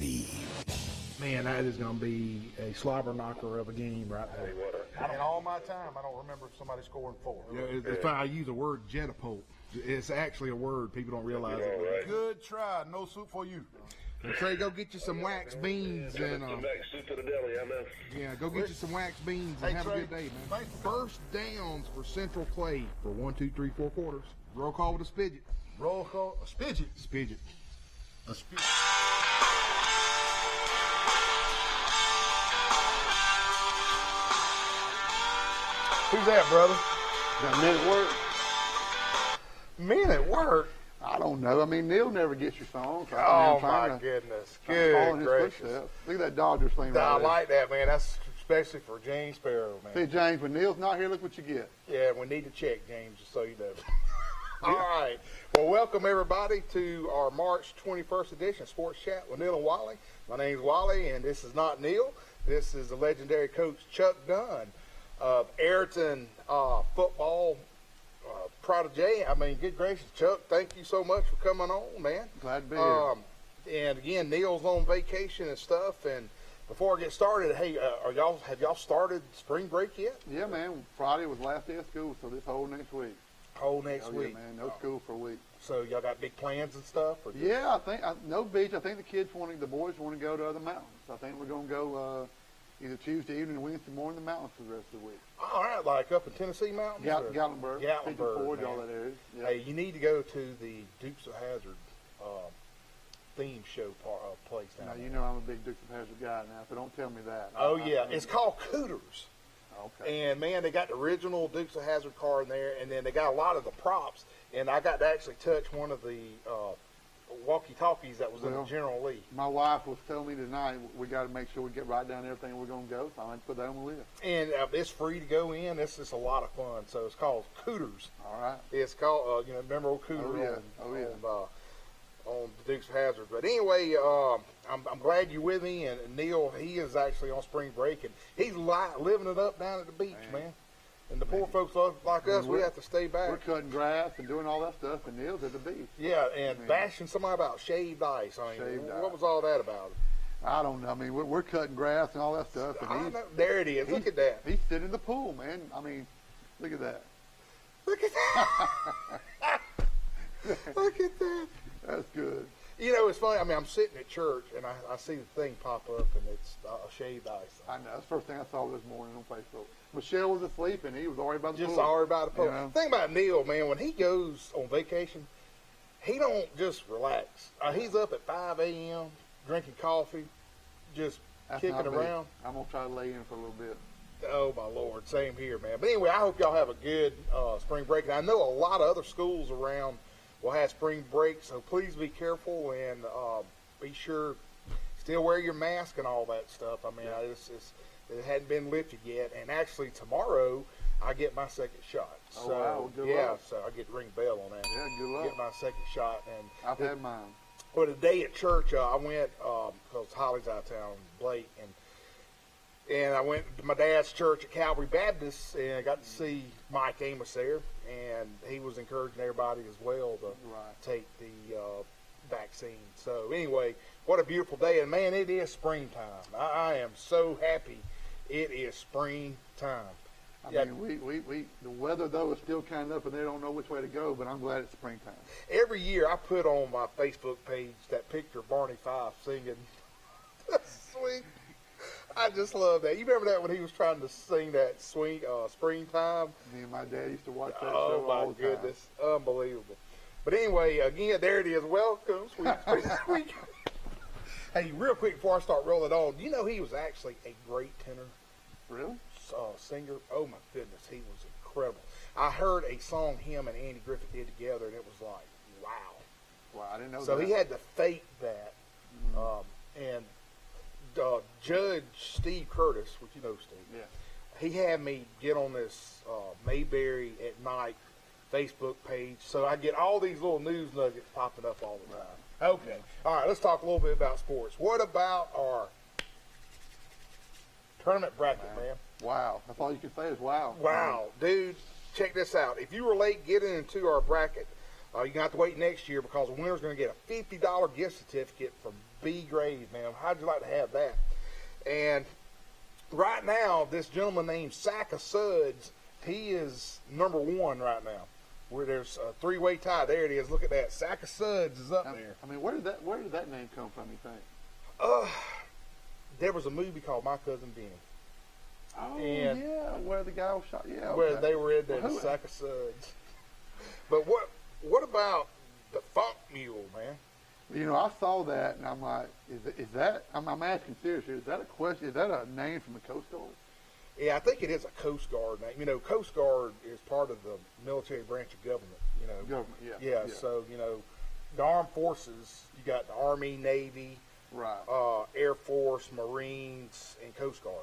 Wally. Man, that is going to be a slobber knocker of a game right there. In all my time, I don't remember somebody scoring 4. Yeah, it's funny. I use the word jetapult. It's actually a word. People don't realize it. Right. Good try. No soup for you. And Trey, go get you some wax beans and soup to the deli, I know. yeah, go get you some wax beans and Hey, have Trey, a good day, man. First downs for Central Clay for 1, 2, 3, 4 quarters. Roll call with a spidget. Roll call. A spidget. Spidget. A spidget. Who's that, brother? Got men at work? Men at work. I don't know. I mean, Neal never gets your song. So Oh, I'm trying my to goodness. follow in Good his gracious. footsteps. Look at that Dodgers thing right I there. like that, man. That's especially for James Sparrow, man. See, James, when Neal's not here, look what you get. Yeah, we need to check, James, just so you know. All right. Well, welcome, everybody, to our March 21st edition of Sports Chat with Neal and Wally. My name's Wally, and this is not Neal. This is the legendary coach Chuck Dunn of Ayrton football protege. I mean, good gracious, Chuck, thank you so much for coming on, man. Glad to be here. And again, Neal's on vacation and stuff. And before I get started, hey, have y'all started spring break yet? Yeah, man. Friday was last day of school, so this whole next week. Whole next Yeah, week. man. No school for a week. So y'all got big plans and stuff? Or Yeah, I think no beach. I think the boys want to go to other mountains. I think we're going to go either Tuesday evening or Wednesday morning to the mountains for the rest of the week. All right, like up in Tennessee mountains? or- Gatlinburg, Pigeon Forge, all that area. Yeah. Hey, you need to go to the Dukes of Hazzard theme show place down Now, there. you know I'm a big Dukes of Hazzard guy now, so don't tell me that. Oh, yeah. It's called Cooters. Okay. And, man, they got the original Dukes of Hazzard car in there, and then they got a lot of the props. And I got to actually touch one of the walkie-talkies that was in the Well, General Lee. My wife was telling me tonight we got to make sure we get right down everything we're going to go, so I'm going to put that on the list. And it's free to go in. It's just a lot of fun. So it's called Cooters. All right. It's called, remember old Cooter on the Dukes of Hazzard. But anyway, I'm glad you're with me. And Neal, he is actually on spring break, and he's living it up down at the beach, man. And the poor folks like us, we have to stay back. We're cutting grass and doing all that stuff, and Neal's at the beach. Yeah, and bashing somebody about shaved ice. I mean, Shaved what ice. was all that about? I don't know. I mean, we're cutting grass and all that stuff. And I know. There it is. Look at that. He's sitting in the pool, man. I mean, look at that. Look at that. Look at that. That's good. You know, it's funny. I mean, I'm sitting at church, and I see the thing pop up, and it's shaved ice. I know. That's the first thing I saw this morning on Facebook. Michelle was asleep, and he was already by the Just pool. already by the pool. You know? Thing about Neal, man, when he goes on vacation, he don't just relax. He's up at 5 a.m. drinking coffee, just That's kicking not me. around. I'm going to try to lay in for a little bit. Oh, my Lord. Same here, man. But anyway, I hope y'all have a good spring break. And I know a lot of other schools around will have spring break, so please be careful and be sure still wear your mask and all that stuff. I mean, it hadn't been lifted yet. And actually, tomorrow, I get my second shot. Oh, So, wow. Well, good yeah, luck. so I get to ring the bell on that. Yeah, good luck. Get my second shot. And I've had mine. well, today at church, I went because Holly's out of town, Blake, and I went to my dad's church at Calvary Baptist, and I got to see Mike Amos there, and he was encouraging everybody as well to take the vaccine. So anyway, what a beautiful day, and man, it is springtime. I am so happy it is springtime. I mean, we the weather, though, is still kind of up, and they don't know which way to go, but I'm glad it's springtime. Every year I put on my Facebook page that picture of Barney Fife singing. Sweet. I just love that. You remember that when he was trying to sing that sweet springtime? Me and my dad used to watch that show all Oh, the my time. goodness. Unbelievable. But anyway, again, there it is. Welcome, sweet. Hey, real quick before I start rolling on, do you know he was actually a great tenor Really? singer? Oh, my goodness. He was incredible. I heard a song him and Andy Griffith did together, and it was like, wow. Wow, I didn't know So that. he had to fake that. And Judge Steve Curtis, which you know Steve, Yeah. he had me get on this Mayberry at Night Facebook page, so I get all these little news nuggets popping up all the time. Okay. All right, let's talk a little bit about sports. What about our tournament bracket, man? Wow. That's all you can say is wow. Wow, dude, check this out. If you were late getting into our bracket, You're going to have to wait next year because the winner's going to get a $50 gift certificate from B Grave, man. How'd you like to have that? And right now, this gentleman named Sack of Suds, he is number one right now. Where there's a three-way tie. There it is. Look at that. Sack of Suds is up there. I mean, where did that name come from, you think? There was a movie called My Cousin Benny. Oh, And yeah, where the guy was shot. Yeah, where okay. they were in there, Well, the Sack of Suds. But what about the Funk Mule, man? You know, I saw that, and I'm like, is that? I'm asking seriously. Is that a question? Is that a name from the Coast Guard? Yeah, I think it is a Coast Guard name. You know, Coast Guard is part of the military branch of government. You know, Government, yeah. So you know, the armed forces. You got the Army, Navy, Right. Air Force, Marines, and Coast Guard.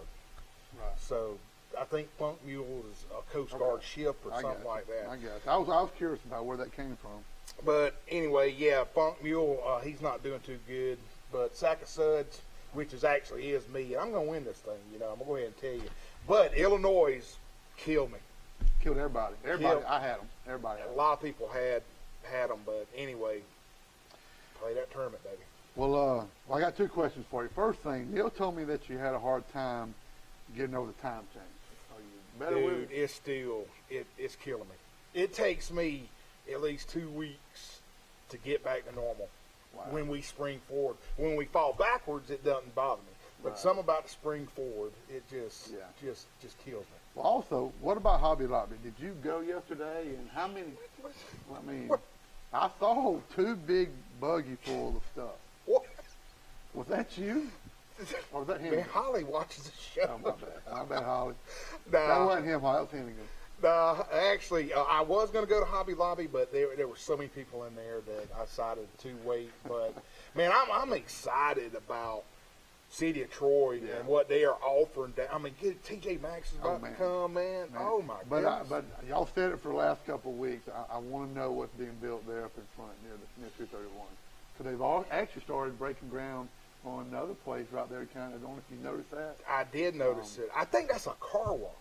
Right. So I think Funk Mule is a Coast Guard ship or something like that. I guess. I was curious about where that came from. But anyway, yeah, Funk Mule, he's not doing too good. But Sack of Suds, which actually is me, and I'm going to win this thing. You know, I'm going to go ahead and tell you. But Illinois killed me. Killed everybody. I had them. Everybody had A them. lot of people had them, but anyway, play that tournament, baby. Well, I got two questions for you. First thing, Neal told me that you had a hard time getting over the time change. Are you better with Dude, it? it's still, it's killing me. It takes me at least 2 weeks to get back to normal. Wow. When we spring forward. When we fall backwards, it doesn't bother me. But Right. something about the spring forward, it just kills me. Well, also, what about Hobby Lobby? Did you go yesterday, and how many? I mean, I saw 2 big buggy full of stuff. What? Was that you? Or was that him? Man, Holly watches the show. Oh, my bad. My bad, Holly. Nah. That wasn't him, Holly. That was Hennigan. Actually, I was going to go to Hobby Lobby, but there were so many people in there that I decided to wait. But, man, I'm excited about City of Troy and what they are offering. I mean, TJ Maxx is about to come, man. Oh, my goodness. But y'all said it for the last couple of weeks. I want to know what's being built there up in front near 231. Because they've all actually started breaking ground on another place right there. Kind of, I don't know if you noticed that. I did notice it. I think that's a car wash.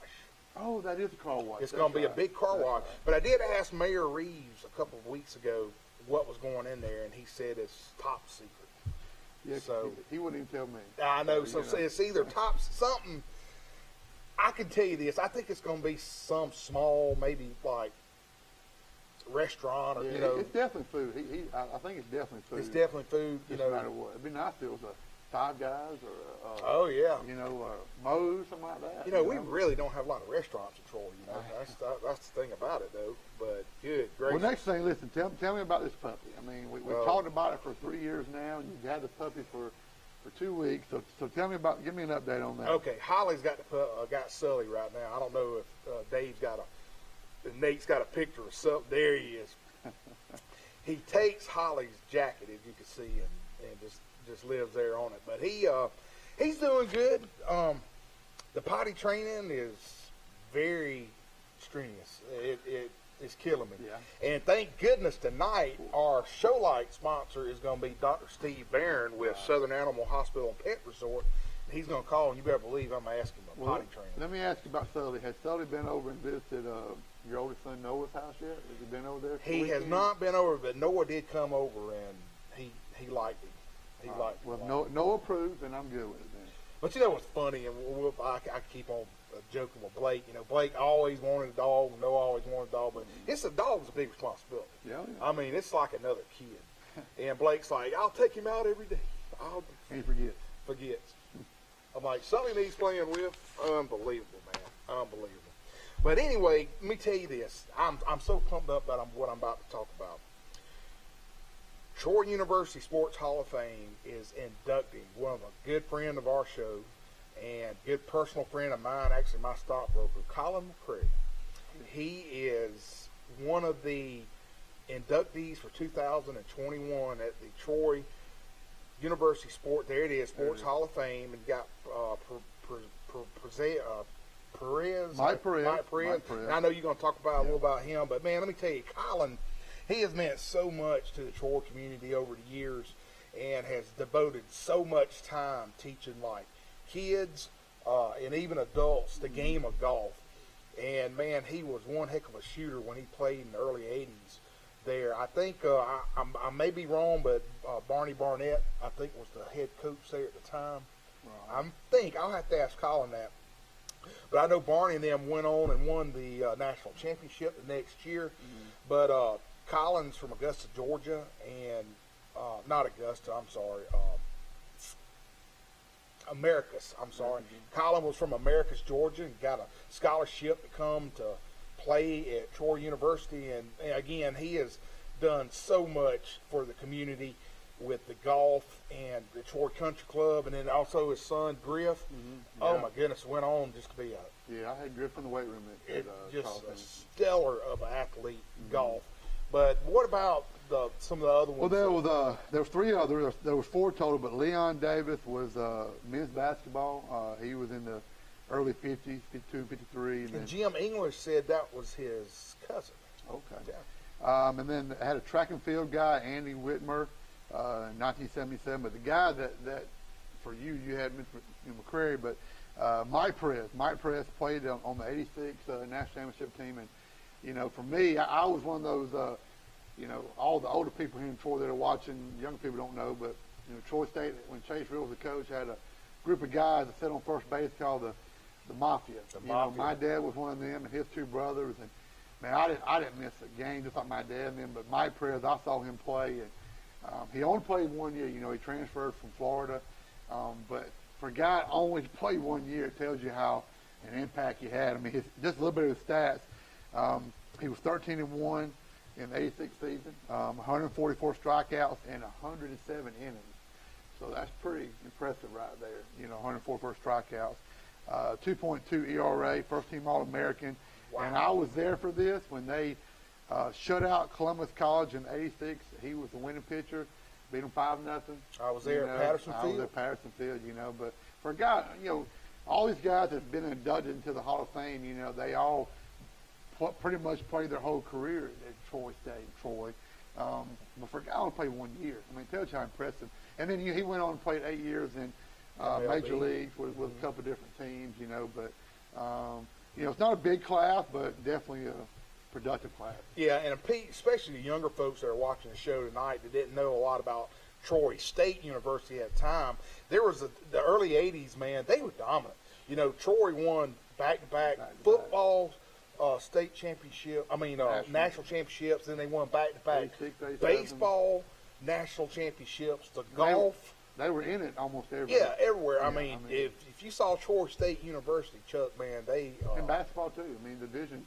Oh, that is a car wash. It's going to be right. a big car That's wash. right. But I did ask Mayor Reeves a couple of weeks ago what was going in there, and he said it's top secret. Yeah, So he wouldn't even tell me. I know. So you know. it's either top something. I can tell you this. I think it's going to be some small, maybe like restaurant or Yeah, you know. it's definitely food. I think it's definitely food. It's definitely food. You No know. matter what. It'd be nice if it was a Five Guys or Oh yeah. you know, Moe's, something like that. You know, we really don't have a lot of restaurants in Troy. You know, that's the thing about it though. But good, great. Well, next thing, listen, tell me about this puppy. I mean, we talked about it for 3 years now, and you've had the puppy for 2 weeks. So tell me give me an update on that. Okay, Holly's got got Sully right now. I don't know if Nate's got a picture of Sully. There he is. He takes Holly's jacket, as you can see, and just lives there on it. But he's doing good. The potty training is very strenuous. It's killing me. Yeah. And thank goodness tonight our show light sponsor is going to be Dr. Steve Barron with Southern Animal Hospital and Pet Resort. He's going to call, and you better believe I'm asking him potty training. Let me ask you about Sully. Has Sully been over and visited your oldest son Noah's house yet? Has he been over there? He has not been over, but Noah did come over, and he liked it. He liked it. Well, Noah approved, and I'm good with it then. But you know what's funny, and I keep on joking with Blake. You know, Blake always wanted a dog, and Noah always wanted a dog, but it's a dog's a big responsibility. Yeah. I mean, it's like another kid. And Blake's like, I'll take him out every day. Can't forget. Forgets. I'm like, something he's playing with, unbelievable, man, unbelievable. But anyway, let me tell you this. I'm so pumped up about what I'm about to talk about. Troy University Sports Hall of Fame is inducting one of a good friend of our show and good personal friend of mine, actually my stockbroker, Colin McCrae. He is one of the inductees for 2021 at the Troy University Sports Hall of Fame, and got Mike Perez. And I know you're going to talk about a little about him, but man, let me tell you, Colin, he has meant so much to the Troy community over the years and has devoted so much time teaching like kids and even adults the game of golf. And man, he was one heck of a shooter when he played in the early 80s. there. I think I may be wrong, but Barney Barnett, I think, was the head coach there at the time. Right. I think I'll have to ask Colin that. But I know Barney and them went on and won the national championship the next year. Mm-hmm. But Colin's from Augusta, Georgia, and not Augusta, I'm sorry. Americus, I'm sorry. Mm-hmm. Colin was from Americus, Georgia, and got a scholarship to come to play at Troy University. And again, he has done so much for the community with the golf and the Troy Country Club, and then also his son Griff. Mm-hmm. Oh Yeah. my goodness, went on just to be Yeah, I had Griff in the weight room at just Charleston. a stellar of an athlete in golf. But what about some of the other ones? Well, there was three others. There was four total, but Leon Davis was men's basketball. He was in the early 50s, 52, 53. And Jim English said that was his cousin. Okay. Yeah. And then I had a track and field guy, Andy Whitmer, in 1977. But the guy that for you had McCrary, but Mike Perez. Mike Perez played on the 86 national championship team. And, for me, I was one of those, all the older people here in Troy that are watching, young people don't know, but, Troy State, when Chase Real was the coach, had a group of guys that sat on first base called the Mafia. My dad was one of them and his two brothers. And, man, I didn't miss a game just like my dad and them. But Mike Perez, I saw him play. And he only played 1 year. He transferred from Florida. But for a guy that only played 1 year, it tells you how an impact he had. I mean, just a little bit of his stats. He was 13-1 in the 86 season, 144 strikeouts and 107 innings. So that's pretty impressive right there. 144 strikeouts, 2.2 ERA, first team All-American. Wow. And I was there for this when they shut out Columbus College in '86. He was the winning pitcher, beat them 5-0. I was there at Patterson I Field. was at Patterson Field, But for a guy, all these guys that have been inducted into the Hall of Fame, they all pretty much played their whole career at Troy State, Troy. But for a guy who only played 1 year, it tells you how impressive. And then he went on and played 8 years in Major Leagues with a couple of different teams, But, it's not a big class, but definitely a productive class. Yeah, and Pete, especially the younger folks that are watching the show tonight that didn't know a lot about Troy State University at the time, there was the early 80s, man, they were dominant. Troy won back-to-back football state championship, national championships, then they won back-to-back 86, 87. baseball national championships, the golf. They were in it almost everywhere. Yeah, everywhere. Yeah, if you saw Troy State University, Chuck, man, they and basketball too. Division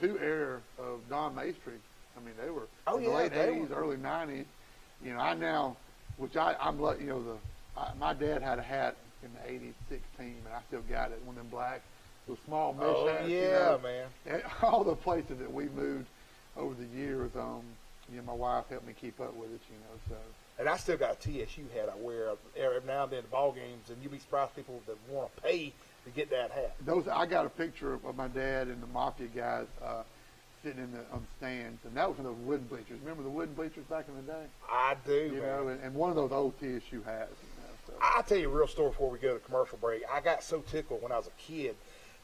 II era of Don Maestri. They were in the late '80s, early '90s. I now, which I'm lucky. My dad had a hat in the '86 team, and I still got it. One of them black, those small mesh hats. Yeah, man. And all the places that we moved over the years, my wife helped me keep up with it. So. And I still got a TSU hat I wear every now and then at ball games, and you'd be surprised people that want to pay to get that hat. I got a picture of my dad and the Mafia guys sitting on the stands, and that was one of those wooden bleachers. Remember the wooden bleachers back in the day? I do, man. And one of those old TSU hats. So. I'll tell you a real story before we go to commercial break. I got so tickled when I was a kid.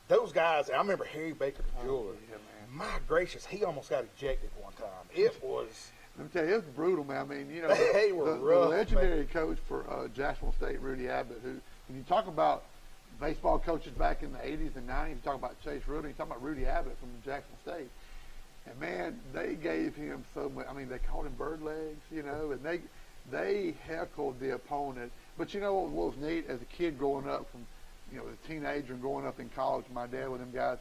Those guys, I remember Harry Baker, the jeweler. Yeah, man. My gracious, he almost got ejected one time. It was... Let me tell you, it was brutal, man. They were rough, the legendary coach for Jacksonville State, Rudy Abbott, who, when you talk about baseball coaches back in the 80s and 90s, you talk about Chase Rudy, you talk about Rudy Abbott from Jacksonville State. And, man, they gave him so much. They called him bird legs, and they heckled the opponent. But what was neat as a kid growing up from, as a teenager and growing up in college, my dad with them guys,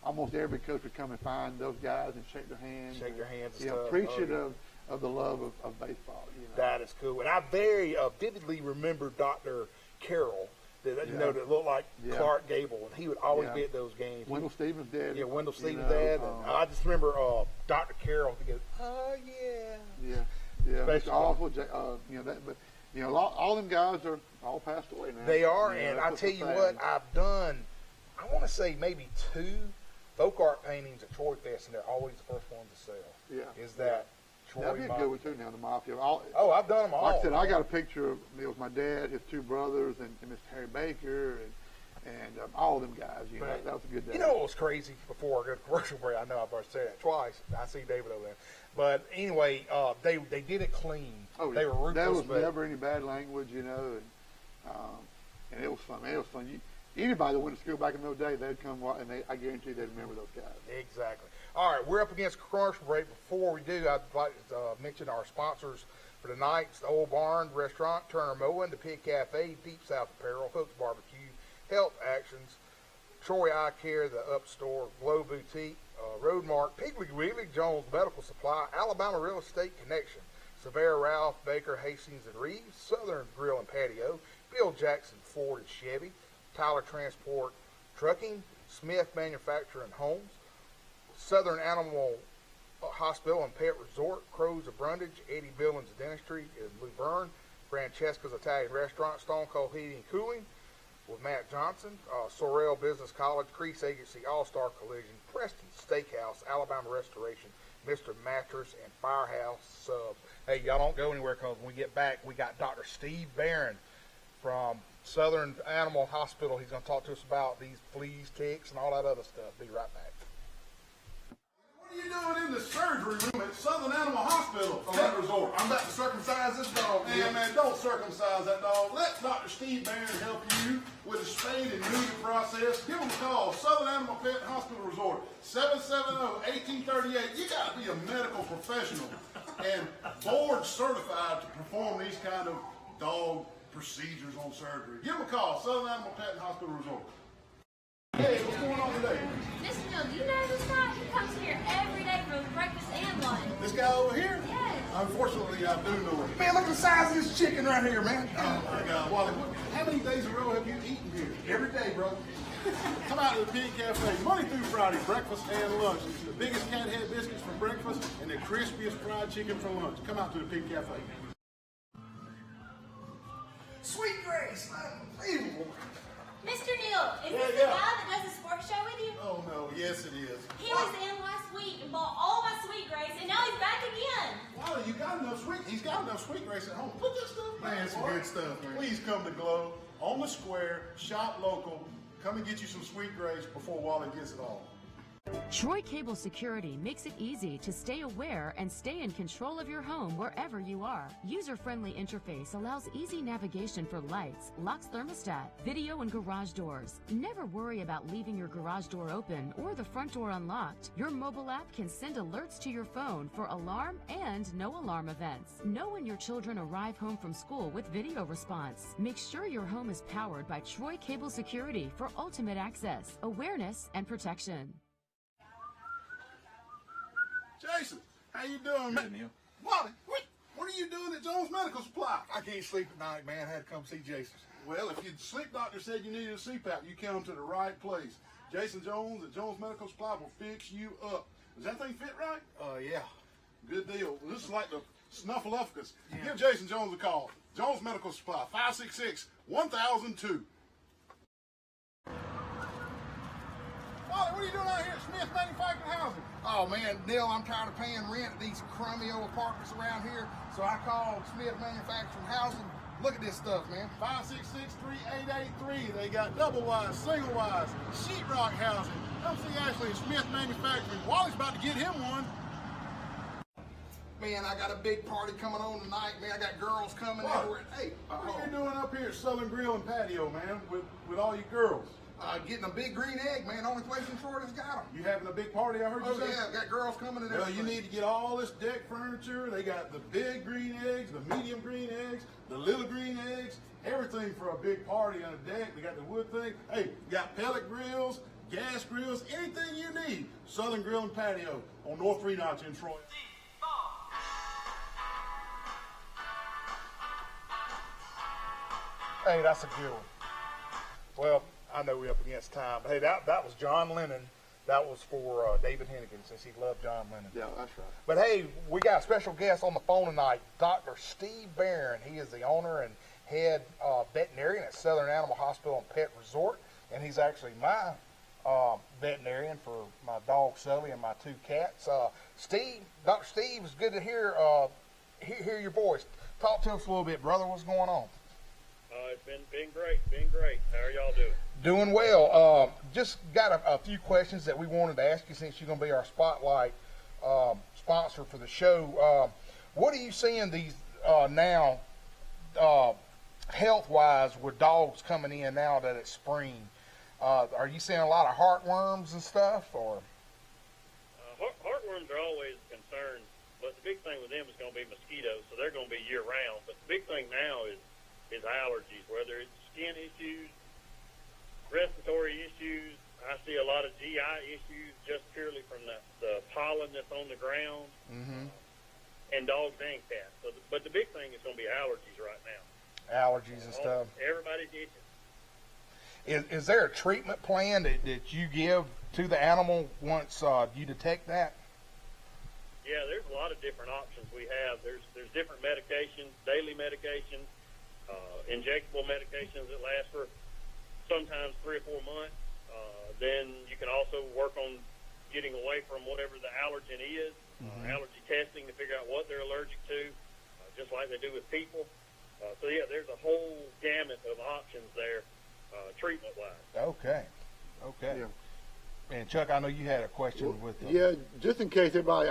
almost every coach would come and find those guys and shake their hands. And stuff. Appreciative of the love of baseball. That is cool. And I very vividly remember Dr. Carroll, that looked like Clark Gable, and he would always be at those games. Wendell Stevens' dad. Yeah, Wendell Stevens' dad. And I just remember Dr. Carroll. He goes, oh, yeah. Yeah. It's awful. All them guys are all passed away now. They are, and I tell you what, I've done, I want to say maybe 2 folk art paintings at Troy Fest, and they're always the first ones to sell. Yeah. Is that Troy That'd be a good one, too, now, the Mafia. I've done them all. Like I said, I got a picture of it was my dad, his 2 brothers, and Mr. Harry Baker, and all of them guys. You know, Right. that was a good day. You know what was crazy before I go to commercial break? I know I've already said that twice. I see David over there. But anyway, they did it clean. Oh, They were ruthless. there was but never any bad language, you know, and it was fun. Man, it was fun. Anybody that went to school back in those days, they'd come and I guarantee they'd remember those guys. Exactly. All right, we're up against commercial break. Before we do, I'd like to mention our sponsors for tonight. It's the Old Barn Restaurant, Turner Mowing, the Pig Cafe, Deep South Apparel, Hook's Barbecue, Health Actions, Troy Eye Care, the Upstore, Glow Boutique, Roadmark, Piggly Wiggly, Jones Medical Supply, Alabama Real Estate Connection, Severa Ralph, Baker, Hastings, and Reeves, Southern Grill and Patio, Bill Jackson Ford and Chevy, Tyler Transport Trucking, Smith Manufacturing Homes, Southern Animal Hospital and Pet Resort, Crows of Brundage, Eddie Billings Dentistry in Luverne, Francesca's Italian Restaurant, Stone Cold Heating and Cooling with Matt Johnson, Sorrell Business College, Crease Agency, All-Star Collision, Preston Steakhouse, Alabama Restoration, Mr. Mattress, and Firehouse Subs. Hey, y'all don't go anywhere because when we get back, we got Dr. Steve Barron from Southern Animal Hospital. He's going to talk to us about these fleas, ticks, and all that other stuff. Be right back. What are you doing in the surgery room at Southern Animal Hospital, Oh, Pet Resort? I'm about to circumcise this dog. Man, don't circumcise that dog. Let Dr. Steve Barron help you with the spade and neuter process. Give him a call. Southern Animal Pet Hospital Resort, 770-1838. You got to be a medical professional and board certified to perform these kind of dog procedures on surgery. Give him a call. Southern Animal Pet Hospital Resort. Hey, what's going on today? Mr. Neal, do you know this guy? He comes here every day for breakfast and lunch. This guy over here? Yes. Unfortunately, I do know him. Man, look at the size of this chicken right here, man. Oh my God, Wally, how many days in a row have you eaten here? Every day, bro. Come out to the Pig Cafe, Monday through Friday, breakfast and lunch. The biggest cat head biscuits for breakfast and the crispiest fried chicken for lunch. Come out to the Pig Cafe. Sweet Grace, unbelievable. Mr. Neal, is this Yeah. the guy that does the sports show with you? Oh no, yes it is. He was in last week and bought all my Sweet Grace, and now he's back again. Wally, you got enough sweet. He's got enough Sweet Grace at home. Put this stuff back. Man, it's some boy. good stuff, man. Please come to Glow on the square, shop local. Come and get you some Sweet Grace before Wally gets it all. Troy Cable Security makes it easy to stay aware and stay in control of your home wherever you are. User-friendly interface allows easy navigation for lights, locks thermostat, video and garage doors. Never worry about leaving your garage door open or the front door unlocked. Your mobile app can send alerts to your phone for alarm and no alarm events. Know when your children arrive home from school with video response. Make sure your home is powered by Troy Cable Security for ultimate access, awareness, and protection. Jason, how you doing, man? Wally, what are you doing at Jones Medical Supply? I can't sleep at night, man. I had to come see Jason. Well, if your sleep doctor said you needed a CPAP, you come to the right place. Jason Jones at Jones Medical Supply will fix you up. Does that thing fit right? Yeah. Good deal. Well, this is like the Snuffleupagus. Give Jason Jones a call. Jones Medical Supply, 566-1002. Wally, what are you doing out here at Smith Manufacturing Housing? Oh man, Neal, I'm tired of paying rent at these crummy old apartments around here, so I called Smith Manufacturing Housing. Look at this stuff, man. 566-3883. They got double wise, single wise, sheetrock housing. Come see Ashley at Smith Manufacturing. Wally's about to get him one. Man, I got a big party coming on tonight, man. I got girls coming What? everywhere. Hey, What are you doing up here at Southern Grill and Patio, man, with all your girls? getting a big green egg, man. Only place in Florida's got them. You having a big party, I heard you Oh say? yeah, got girls coming and Well, everything. you need to get all this deck furniture. They got the big green eggs, the medium green eggs, the little green eggs, everything for a big party on a deck. They got the wood thing. Hey, you got pellet grills, gas grills, anything you need. Southern Grill and Patio on North 3 Notch in Troy. Hey, that's a good one. Well, I know we're up against time, but hey, that was John Lennon. That was for David Hennigan, since he loved John Lennon. Yeah, that's right. But hey, we got a special guest on the phone tonight, Dr. Steve Barron. He is the owner and head veterinarian at Southern Animal Hospital and Pet Resort, and he's actually my veterinarian for my dog Sully and my two cats. Steve, Dr. Steve, it's good to hear your voice. Talk to us a little bit, brother. What's going on? It's been great. How are y'all doing? Doing well. Just got a few questions that we wanted to ask you since you're going to be our spotlight sponsor for the show. What are you seeing these now, health-wise, with dogs coming in now that it's spring? Are you seeing a lot of heartworms and stuff, or? Heartworms are always a concern, but the big thing with them is going to be mosquitoes, so they're going to be year-round. But the big thing now is allergies, whether it's skin issues, respiratory issues. I see a lot of GI issues just purely from the pollen that's on the ground, and dogs and cats. So, but the big thing is going to be allergies right now. Allergies and stuff. Everybody's itching. Is there a treatment plan that you give to the animal once you detect that? Yeah, there's a lot of different options we have. There's different medications, daily medications, injectable medications that last for sometimes 3 or 4 months. Then you can also work on getting away from whatever the allergen is, allergy testing to figure out what they're allergic to, just like they do with people. So, yeah, there's a whole gamut of options there treatment-wise. Okay. Yeah. And, Chuck, I know you had a question with them. Yeah, just in case everybody,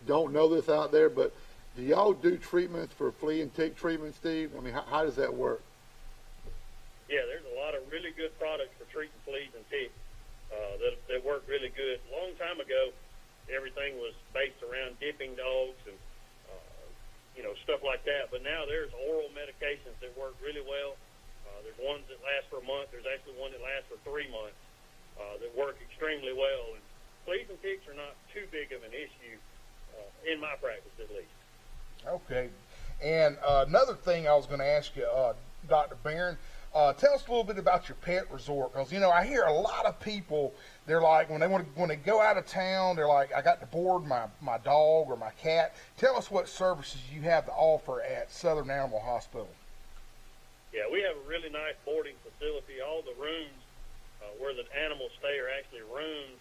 don't know this out there, but do y'all do treatments for flea and tick treatment, Steve? I mean, how does that work? Yeah, there's a lot of really good products for treating fleas and ticks that work really good. A long time ago, everything was based around dipping dogs and, stuff like that. But now there's oral medications that work really well. There's ones that last for a month. There's actually one that lasts for 3 months that work extremely well. And fleas and ticks are not too big of an issue in my practice, at least. Okay. And another thing I was going to ask you, Dr. Barron, tell us a little bit about your pet resort, because I hear a lot of people. They're like, when they go out of town, they're like, I got to board my dog or my cat. Tell us what services you have to offer at Southern Animal Hospital. Yeah, we have a really nice boarding facility. All the rooms where the animals stay are actually rooms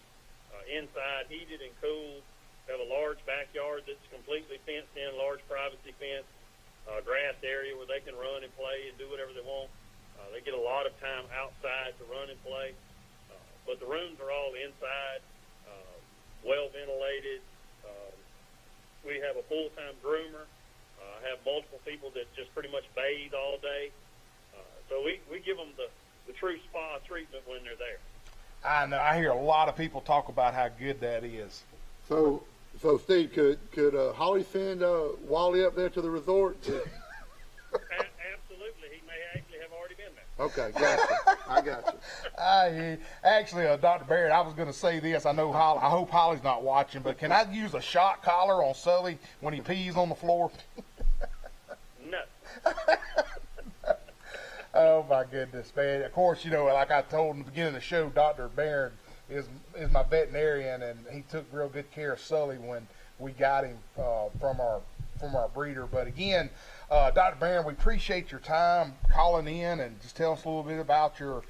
inside, heated and cooled. We have a large backyard that's completely fenced in, large privacy fence, grassed area where they can run and play and do whatever they want. They get a lot of time outside to run and play. But the rooms are all inside, well ventilated. We have a full-time groomer. Have multiple people that just pretty much bathe all day. So we give them the true spa treatment when they're there. I know. I hear a lot of people talk about how good that is. So Steve, could Holly send Wally up there to the resort? Absolutely. He may actually have already been there. Okay, gotcha. I got you. Actually, Dr. Barrett, I was going to say this. I know I hope Holly's not watching, but can I use a shock collar on Sully when he pees on the floor? No. Oh my goodness, man! Of course, like I told in the beginning of the show, Dr. Barron is my veterinarian, and he took real good care of Sully when we got him from our breeder. But again, Dr. Barron, we appreciate your time calling in and just tell us a little bit about your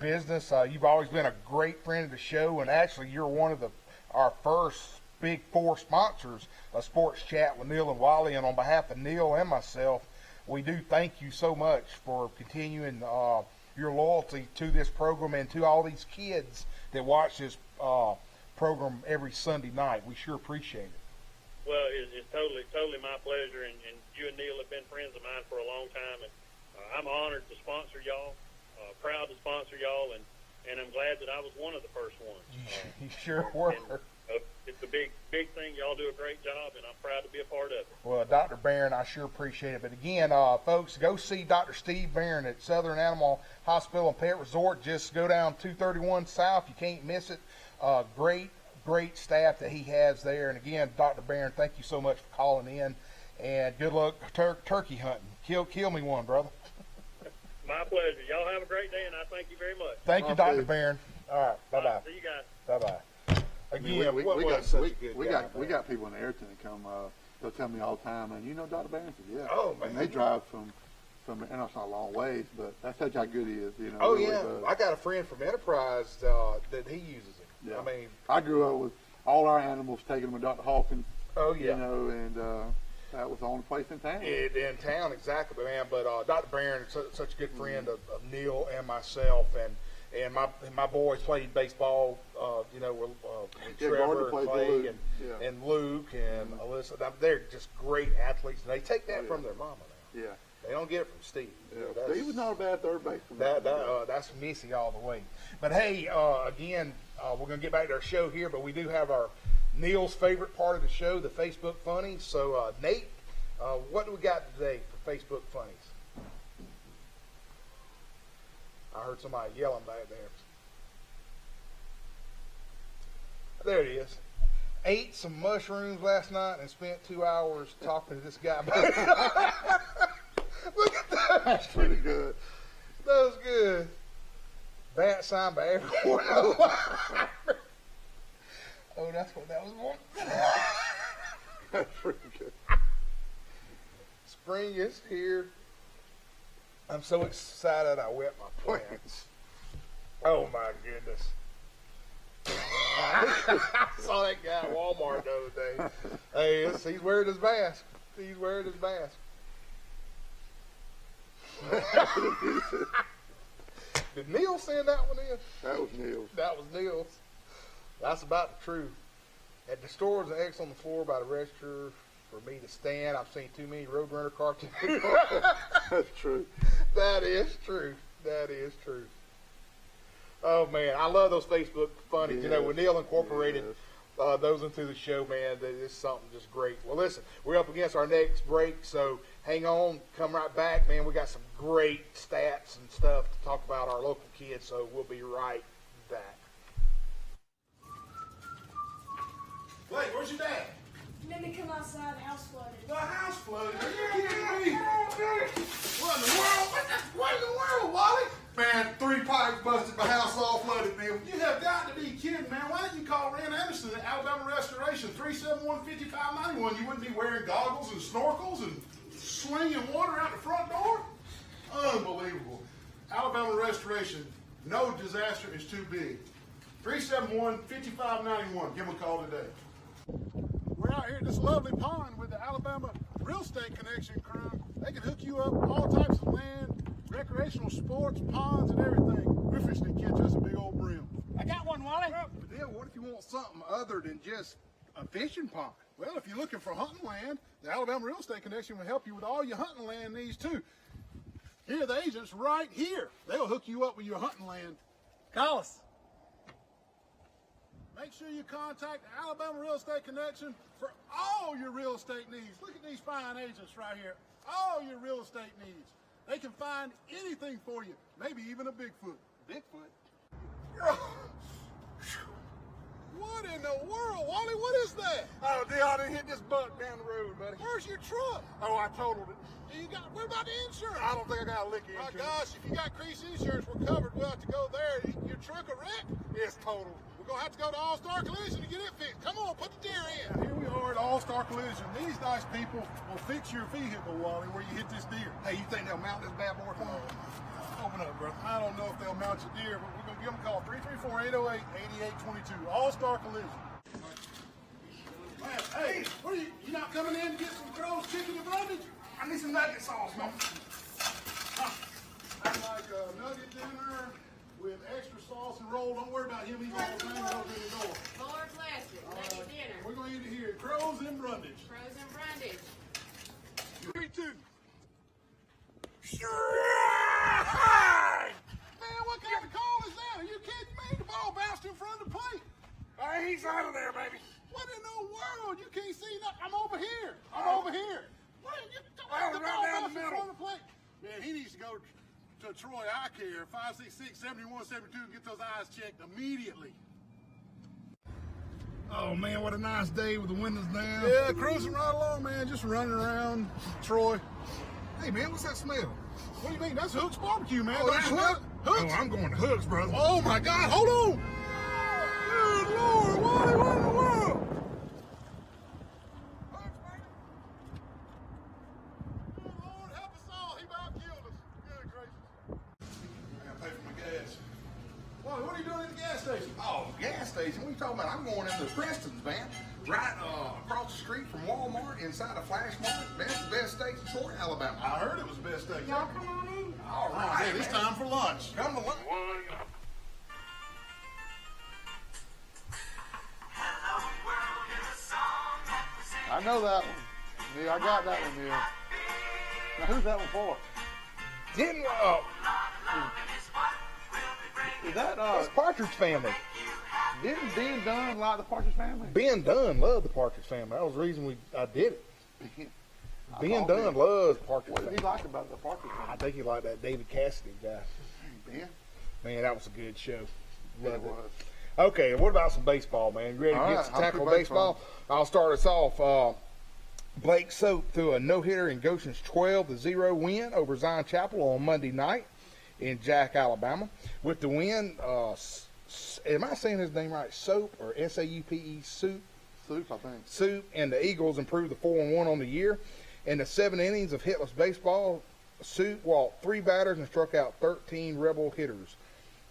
business. You've always been a great friend of the show, and actually, you're one of our first Big 4 sponsors of Sports Chat with Neal and Wally. And on behalf of Neal and myself, we do thank you so much for continuing your loyalty to this program and to all these kids that watch this program every Sunday night. We sure appreciate it. Well, it's totally my pleasure, and you and Neal have been friends of mine for a long time, and I'm honored to sponsor y'all, proud to sponsor y'all, and I'm glad that I was one of the first ones. You sure were. It's a big thing. Y'all do a great job, and I'm proud to be a part of it. Well, Dr. Barron, I sure appreciate it. But again, folks, go see Dr. Steve Barron at Southern Animal Hospital and Pet Resort. Just go down 231 South. You can't miss it. Great staff that he has there. And again, Dr. Barron, thank you so much for calling in. And good luck turkey hunting. Kill me one, brother. My pleasure. Y'all have a great day, and I thank you very much. Thank you, Dr. Barron. All right. Bye-bye. All right, see you guys. Bye-bye. Again, we got people in the Ayrton that come. They'll tell me all the time, and Dr. Barron said, yeah. Oh, man. And they drive from and it's not a long ways, but that's how good he is. Oh, really, yeah. I got a friend from Enterprise that he uses it. Yeah. I grew up with all our animals taking them to Dr. Hawkins. Oh, yeah. And That was the only place in town. In town, exactly, man. But Dr. Barron is such a good friend of Neal and myself, and my boys played baseball, you know, with Trevor and Clay and Luke and Alyssa. They're just great athletes, and they take that from their mama now. Yeah. They don't get it from Steve. Yeah. Steve was not a bad third baseman. That's Missy all the way. But hey, again, we're going to get back to our show here, but we do have our Neal's favorite part of the show, the Facebook Funnies. So, Nate, what do we got today for Facebook Funnies? I heard somebody yelling back there. There it is. Ate some mushrooms last night and spent 2 hours talking to this guy. Look at that. That's pretty good. That was good. Bat sign by everyone. Oh, that's what that was for. That's pretty good. Spring is here. I'm so excited I wet my plants. Oh my goodness. I saw that guy at Walmart the other day. Hey, he's wearing his mask. He's wearing his mask. Did Neal send that one in? That was Neal's. That was Neal's. That's about the truth. At the store, there's an X on the floor by the register for me to stand. I've seen too many Roadrunner cartoons. That's true. That is true. That is true. Oh, man. I love those Facebook funnies. Yes. You know, when Neal incorporated those into the show, man, it's something just great. Well, listen, we're up against our next break, so hang on. Come right back, man. We got some great stats and stuff to talk about our local kids, so we'll be right back. Blake, where's your dad? Let me come outside, the house flooded. The house flooded. Are you kidding me? What in the world? What in the world, Wally? Man, 3 pipes busted, my house all flooded, Neal. You have got to be kidding, man. Why didn't you call Rand Anderson at Alabama Restoration, 371-5591? You wouldn't be wearing goggles and snorkels and slinging water out the front door? Unbelievable. Alabama Restoration, no disaster is too big. 371-5591. Give them a call today. We're out here at this lovely pond with the Alabama Real Estate Connection crew. They can hook you up all types of land, recreational sports, ponds, and everything. We're fishing to catch us a big old brim. I got one, Wally. But then what if you want something other than just a fishing pond? Well, if you're looking for hunting land, the Alabama Real Estate Connection will help you with all your hunting land needs too. Here are the agents right here. They'll hook you up with your hunting land. Call us. Make sure you contact the Alabama Real Estate Connection for all your real estate needs. Look at these fine agents right here. All your real estate needs. They can find anything for you, maybe even a Bigfoot. Bigfoot? What in the world, Wally? What is that? Oh, Neal, I done hit this buck down the road, buddy. Where's your truck? Oh, I totaled it. What about the insurance? I don't think I got a lick of My insurance. gosh, if you got Crease Insurance, we're covered. We'll have to go there. Your truck a wreck? It's totaled. We're going to have to go to All-Star Collision to get it fixed. Come on, put the deer in. Here we are at All-Star Collision. These nice people will fix your vehicle, Wally, where you hit this deer. Hey, you think they'll mount this bad boy for me? Open up, bro. I don't know if they'll mount your deer, but we're going to give them a call. 334-808-8822. All-Star Collision. Man, hey, what are you not coming in to get some Crow's chicken and brundage? I need some nugget sauce, man. I'd like a nugget dinner with extra sauce and roll. Don't worry about him eating all the thing over in the door. Lord bless you. Nugget dinner. We're going to eat it here. Crow's and brundage. Frozen brundage. 3, 2. Man, what kind of call is that? Are you kidding me? The ball bounced in front of the plate. Hey, he's out of there, baby. What in the world? You can't see nothing. I'm over here. I'm over here. What? You Oh, the right ball down the bounced in middle. front of the plate. Man, he needs to go to Troy Eye Care, 566-7172, and get those eyes checked immediately. Oh, man, what a nice day with the windows down. Yeah, cruising right along, man. Just running around Troy. Hey, man, what's that smell? What do you mean? That's Hook's Barbecue, man. Oh, that's Hook. Hook? Oh, I'm going to Hook's, brother. Oh, my God. Hold on. Good Lord. Wally, what in the world? Hook's, baby. Good Lord, help us all. He about killed us. Good gracious. I got to pay for my gas. Wally, what are you doing at the gas station? Oh, gas station? What are you talking about? I'm going into Preston's, man. Right across the street from Walmart, inside a Flash Market. Man, it's the best steak in Fort Alabama. I heard it was the best station. Y'all come on in. All right, Hey, it's man. time for lunch. Come to lunch. I know that one. Neil, I got that one, Neil. Now, who's that one for? Didn't Is that, that's Partridge Family. didn't Ben Dunn like the Partridge Family? Ben Dunn loved the Partridge Family. That was the reason I did it. Ben thought Dunn loves Partridge What did he Family. like about the Partridge I Family? think he liked that David Cassidy guy. Ben? Man, that was a good show. Yeah, Loved it it. was. Okay, what about some baseball, man? You ready to All get right, some I'll tackle do baseball? baseball. I'll start us off. Blake Soap threw a no-hitter in Goshen's 12-0 win over Zion Chapel on Monday night in Jack, Alabama. With the win, am I saying his name right? Soap or S-A-U-P-E, Soup? Soup, I think. Soup and the Eagles improved to 4-1 on the year. In the 7 innings of hitless baseball, Soup walked 3 batters and struck out 13 Rebel hitters.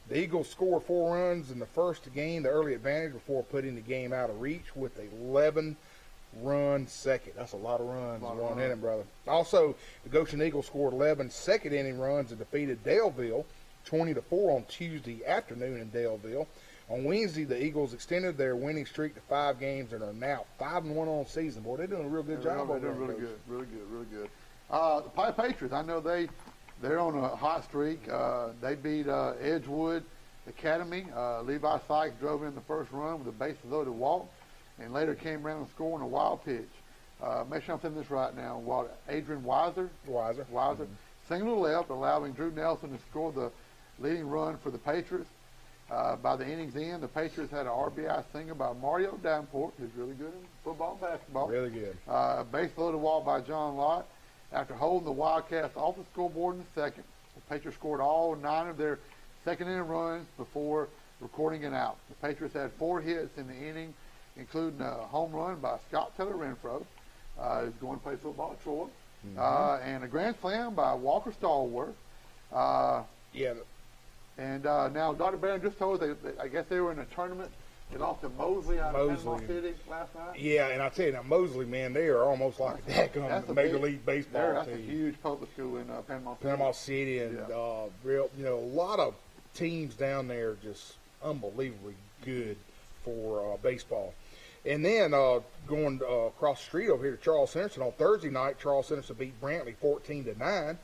The Eagles scored 4 runs in the first to gain the early advantage before putting the game out of reach with a 11-run second. That's a lot of runs in one inning, brother. Also, the Goshen Eagles scored 11 second-inning runs and defeated Daleville 20-4 on Tuesday afternoon in Daleville. On Wednesday, the Eagles extended their winning streak to 5 games and are now 5-1 on season. Boy, they're doing a real good job over They're there. doing really good, really good, really good. The Pie Patriots, I know they're on a hot streak. They beat Edgewood Academy. Levi Sykes drove in the first run with a bases-loaded walk, and later came around and scored on a wild pitch. Make sure I'm saying this right now. Adrian Weiser singled to left, allowing Drew Nelson to score the leading run for the Patriots. By the inning's end, the Patriots had an RBI single by Mario Davenport, who's really good in football and basketball. Really good. Base-loaded walk by John Lott. After holding the Wildcats off the scoreboard in the second, the Patriots scored all 9 of their second-inning runs before recording an out. The Patriots had 4 hits in the inning, including a home run by Scott Taylor Renfro, who's going to play football at Troy, and a grand slam by Walker Stallworth. Yeah. And now Dr. Barron just told us I guess they were in a tournament. They lost to Mosley out of Panama City last night. Yeah, and I tell you, now Mosley, man, they are almost like a Major League Baseball That's team. a huge public school in Panama City. Panama City and real, a lot of teams down there just unbelievably good for baseball. And then going across the street over here to Charles Henderson on Thursday night, Charles Henderson beat Brantley 14-9.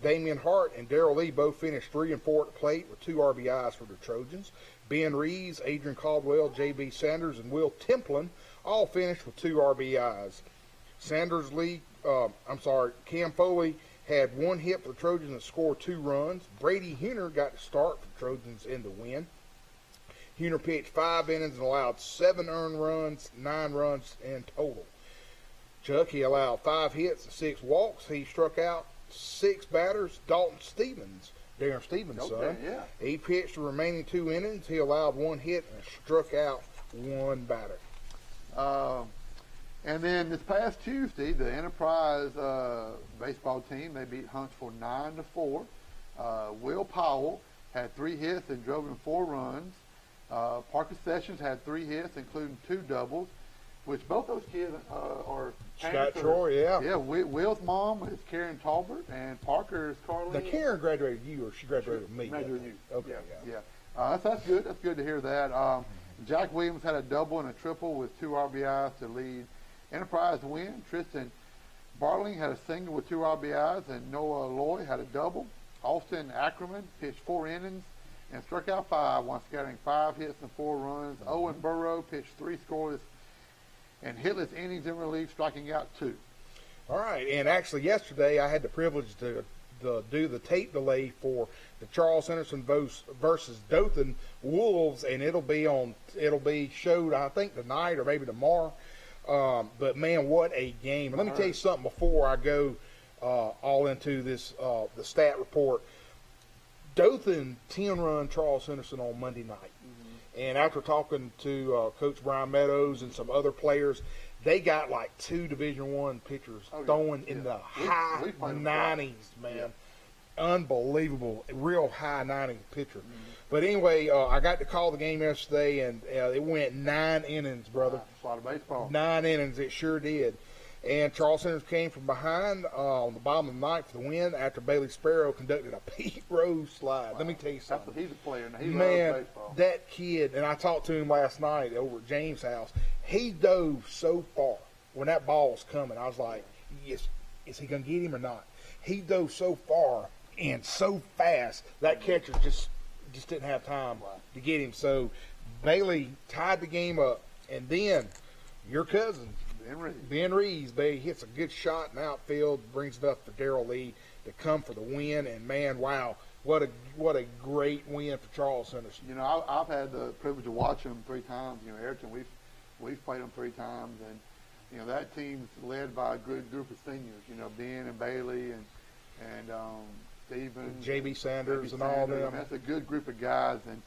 Damian Hart and Darrell Lee both finished 3 and 4 at the plate with 2 RBIs for the Trojans. Ben Reeves, Adrian Caldwell, J.B. Sanders, and Will Templin all finished with 2 RBIs. Cam Foley had 1 hit for the Trojans and scored 2 runs. Brady Heener got to start for the Trojans in the win. Heener pitched 5 innings and allowed 7 earned runs, 9 runs in total. Chuck, he allowed 5 hits and 6 walks. He struck out 6 batters. Darren Stevens' son. Yeah. He pitched the remaining 2 innings. He allowed 1 hit and struck out 1 batter. And then this past Tuesday, the Enterprise baseball team, they beat Huntsville 9-4. Will Powell had 3 hits and drove in 4 runs. Parker Sessions had 3 hits, including 2 doubles, which both those kids are Scott Troy, yeah. Yeah, Will's mom is Karen Talbert, and Parker is Carly. Now, Karen graduated you, or she graduated with me? Graduated you. Okay, Yeah. That's good. That's good to hear that. Jack Williams had a double and a triple with 2 RBIs to lead Enterprise win. Tristan Barling had a single with 2 RBIs, and Noah Loy had a double. Austin Ackerman pitched 4 innings and struck out 5 while scattering 5 hits and 4 runs. Owen Burrow pitched 3 scoreless and hitless innings in relief, striking out 2. All right, and actually yesterday I had the privilege to do the tape delay for the Charles Henderson versus Dothan Wolves, and it'll be showed I think tonight or maybe tomorrow. But man, what a game! And let me tell you something before I go all into this the stat report. Dothan 10-run Charles Henderson on Monday night. And after talking to Coach Brian Meadows and some other players, they got like 2 Division I pitchers throwing in the high 90s, man. unbelievable, real high 90 pitcher. But anyway, I got to call the game yesterday, and it went 9 innings, brother. That's a lot of baseball. 9 innings, it sure did. And Charles Sanders came from behind on the bottom of the ninth for the win after Bailey Sparrow conducted a Pete Rose slide. Let me tell you something. He's a player. Now. He Man, loves baseball. that kid, and I talked to him last night over at James' house, he dove so far when that ball was coming. I was like, yes, is he going to get him or not? He dove so far and so fast, that catcher just didn't have time to get him. So Bailey tied the game up, and then your cousin, Ben Reeves, baby, hits a good shot in the outfield, brings it up for Darrell Lee to come for the win. And man, wow, what a great win for Charles Henderson. You know, I've had the privilege of watching them 3 times. You know, Ayrton, we've played them 3 times, and you know that team's led by a good group of seniors. You know, Ben and Bailey and Stephen, J.B. Sanders and all them. That's a good group of guys, and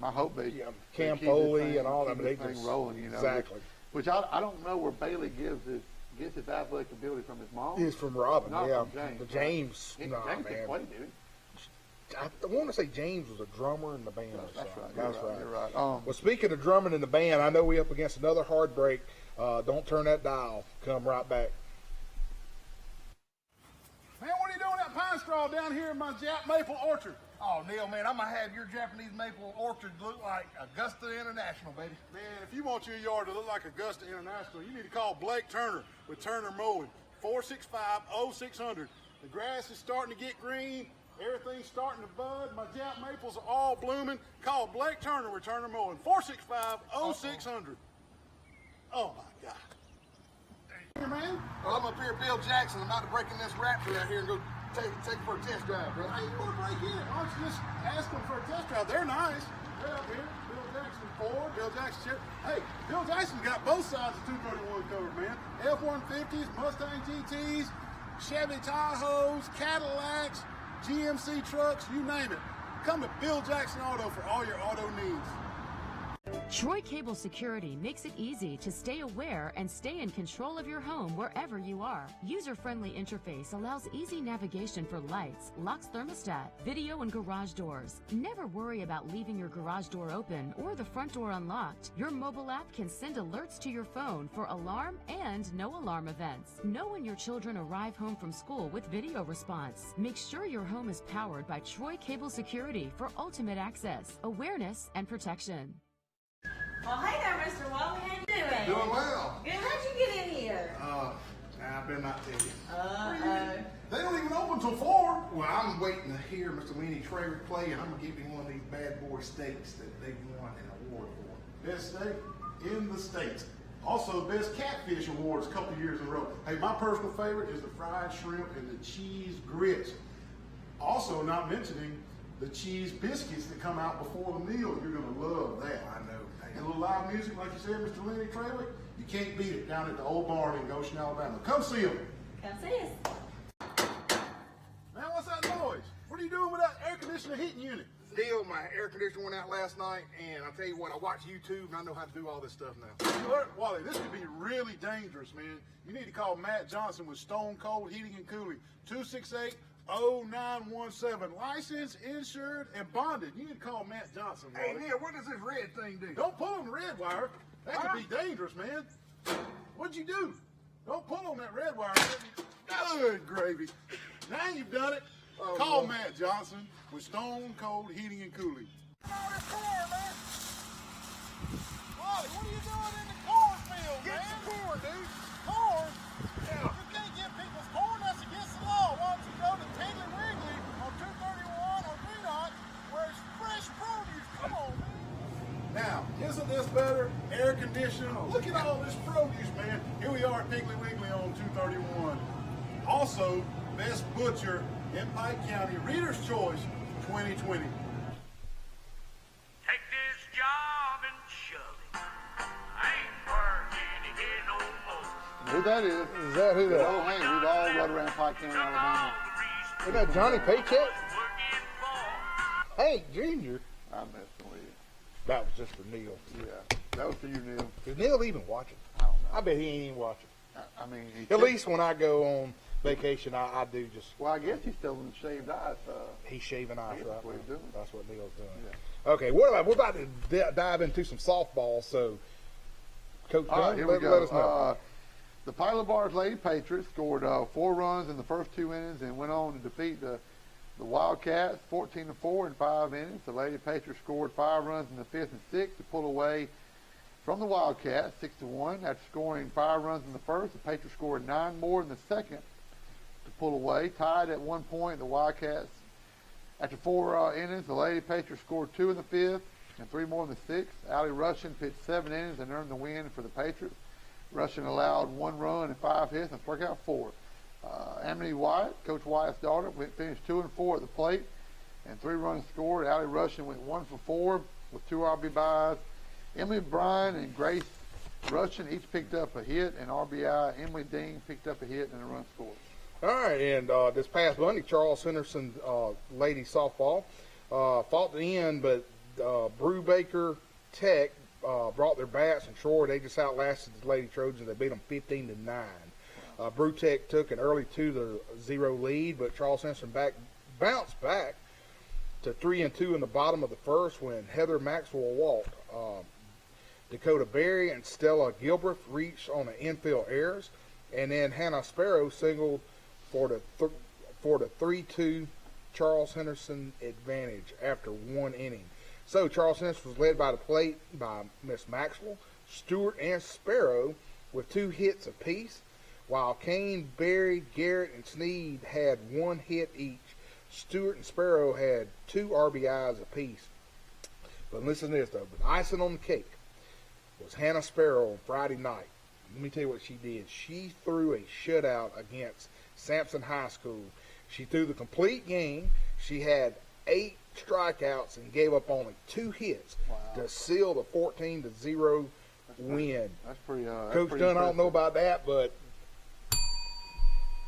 I hope they Cam keep Foley this thing, and all keep them. this They thing just rolling. You know, exactly. Which I don't know where Bailey gets his athletic ability from his mom. He's from Robin, Not yeah. from James. But James, James nah, can man. play, dude. I want to say James was a drummer in the band. That's or right. something. That's right. You're right. Well, speaking of drumming in the band, I know we up against another hard break. Don't turn that dial. Come right back. Man, what are you doing that pine straw down here in my Jap maple orchard? Oh, Neil, man, I'm going to have your Japanese maple orchard look like Augusta International, baby. Man, if you want your yard to look like Augusta International, you need to call Blake Turner with Turner Mowing, 465-0600. The grass is starting to get green. Everything's starting to bud. My Jap maples are all blooming. Call Blake Turner with Turner Mowing, 465-0600. Oh, my God. Hey, man. Well, I'm up here at Bill Jackson. I'm about to break in this Raptor out here and go take it for a test drive, bro. Hey, you want to break in? Why don't you just ask them for a test drive? They're nice. They're up here. Bill Jackson Ford, Bill Jackson Chevy. Hey, Bill Jackson's got both sides of 231 covered, man. F-150s, Mustang GTs, Chevy Tahoes, Cadillacs, GMC trucks, you name it. Come to Bill Jackson Auto for all your auto needs. Troy Cable Security makes it easy to stay aware and stay in control of your home wherever you are. User-friendly interface allows easy navigation for lights, locks thermostat, video and garage doors. Never worry about leaving your garage door open or the front door unlocked. Your mobile app can send alerts to your phone for alarm and no alarm events. Know when your children arrive home from school with video response. Make sure your home is powered by Troy Cable Security for ultimate access, awareness, and protection. Well, hey there, Mr. Wally. How you doing? Doing well. Good. How'd you get in here? I better not tell you. Uh-oh. They don't even open till 4. Well, I'm waiting to hear Mr. Weenie Traver play, and I'm going to give him one of these bad boy steaks that they won an award for. Best steak in the States. Also, best catfish awards a couple years in a row. Hey, my personal favorite is the fried shrimp and the cheese grits. Also, not mentioning the cheese biscuits that come out before the meal. You're going to love that. I know. And a little live music, like you said, Mr. Lenny Traylor, you can't beat it down at the old barn in Goshen, Alabama. Come see them. Come see us. Man, what's that noise? What are you doing with that air conditioner heating unit? Deal, my air conditioner went out last night, and I'll tell you what, I watch YouTube, and I know how to do all this stuff now. You know what, Wally, this could be really dangerous, man. You need to call Matt Johnson with Stone Cold Heating and Cooling, 268-0917. Licensed, insured, and bonded. You need to call Matt Johnson, Wally. Hey, Neil, what does this red thing do? Don't pull on the red wire. That could be dangerous, man. What'd you do? Don't pull on that red wire. Good gravy. Now you've done it. Call Matt Johnson with Stone Cold Heating and Cooling. Wally, what are you doing in the cornfield, man? Get some corn, dude. Corn? Yeah. You can't get people's corn. That's against the law. Why don't you go to Piggly Wiggly on 231 on Greenhot where it's fresh produce? Come on, man. Now, isn't this better? Air conditioning. Look at all this produce, man. Here we are at Piggly Wiggly on 231. Also, best butcher in Pike County, Reader's Choice 2020. Take this job and shove it. I ain't working here no more. Who that is? Is that who that? Oh, man, we've all rode around Pike County, Alabama. Is that Johnny Paycheck? Working for. Hey, Junior. I'm messing with you. That was just for Neil. Yeah, that was for you, Neil. Is Neil even watching? I don't know. I bet he ain't even watching. I mean, At least when I go on vacation, I do just. Well, I guess he's still in the shaved ice. He's shaving ice right That's what now. he's doing. That's what Neal's doing. Yeah. Okay, we're about to dive into some softball. So, Coach, All right, Dunn, here we let go. us know. The Pilot Bars Lady Patriots scored 4 runs in the first 2 innings and went on to defeat the Wildcats 14-4 in 5 innings. The Lady Patriots scored 5 runs in the 5th and 6th to pull away from the Wildcats 6-1. After scoring 5 runs in the first, the Patriots scored 9 more in the second to pull away. Tied at 1 point, the Wildcats. After 4 innings, the Lady Patriots scored 2 in the 5th and 3 more in the 6th. Allie Russian pitched 7 innings and earned the win for the Patriots. Russian allowed 1 run and 5 hits and struck out 4. Amity Wyatt, Coach Wyatt's daughter, finished 2 and 4 at the plate and 3 runs scored. Allie Russian went 1 for 4 with 2 RBIs. Emily Bryan and Grace Russian each picked up a hit and RBI. Emily Dean picked up a hit and a run scored. All right, and this past Monday, Charles Henderson ladies softball fought to the end, but Brubaker Tech brought their bats and shore. They just outlasted the Lady Trojans. They beat them 15-9. Brew Tech took an early 2-0 lead, but Charles Henderson bounced back to 3-2 in the bottom of the first when Heather Maxwell walked. Dakota Berry and Stella Gilbreth reached on the infield errors, and then Hannah Sparrow singled for the 3-2 Charles Henderson advantage after 1 inning. So Charles Henderson was led by the plate by Miss Maxwell, Stewart, and Sparrow with 2 hits apiece, while Kane, Berry, Garrett, and Sneed had 1 hit each. Stewart and Sparrow had 2 RBIs apiece. But listen to this, though. But icing on the cake was Hannah Sparrow on Friday night. Let me tell you what she did. She threw a shutout against Sampson High School. She threw the complete game. She had 8 strikeouts and gave up only 2 hits to seal the 14-0 win. That's pretty. Coach Dunn, I don't know about that, but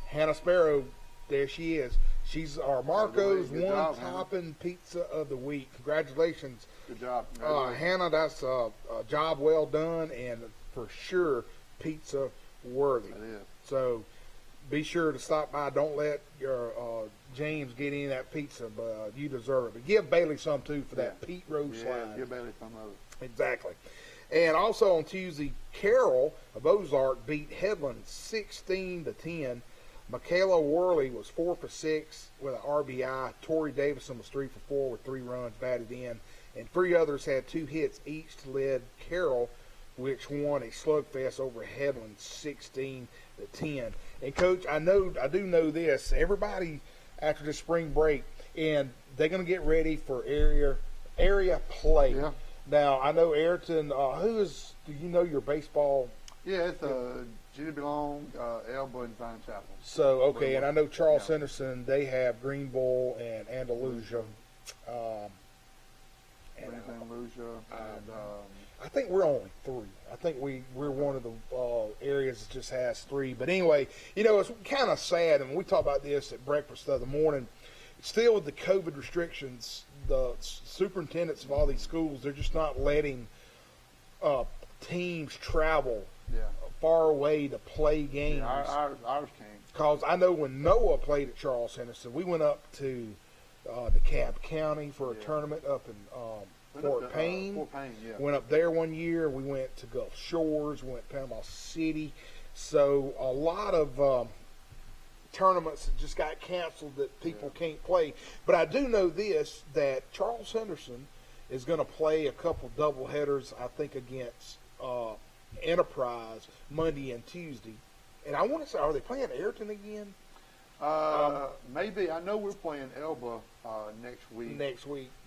Hannah Sparrow, there she is. She's our Marco's one-topping pizza of the week. Congratulations. Good job. Hannah, that's a job well done and for sure pizza worthy. It is. So be sure to stop by. Don't let your James get any of that pizza, but you deserve it. But give Bailey some too for that Pete Rose slide. Give Bailey some of it. Exactly. And also on Tuesday, Carroll of Ozark beat Headland 16-10. Michaela Worley was 4 for 6 with an RBI. Tori Davison was 3 for 4 with 3 runs batted in. And 3 others had 2 hits each to lead Carroll, which won a slugfest over Headland 16-10. And Coach, I do know this. Everybody after the spring break, and they're going to get ready for area play. Yeah. Now I know Ayrton. Do you know your baseball? Yeah, it's Judy Belong, Elba, and Vine Chapel. So okay, and I know Charles Henderson. They have Green Bull and Andalusia. Andalusia, and I think we're only 3. I think we're one of the areas that just has 3. But anyway, it's kind of sad, and we talk about this at breakfast the other morning. Still with the COVID restrictions, the superintendents of all these schools, they're just not letting teams travel far away to play games. Yeah, ours came. Because I know when Noah played at Charles Henderson, we went up to DeKalb County for a tournament up in Fort Payne. Fort Payne, yeah. Went up there one year. We went to Gulf Shores. We went to Panama City. So a lot of tournaments that just got canceled that people can't play. But I do know this, that Charles Henderson is going to play a couple doubleheaders, I think, against Enterprise Monday and Tuesday. And I want to say, are they playing Ayrton again? Maybe. I know we're playing Elba next week.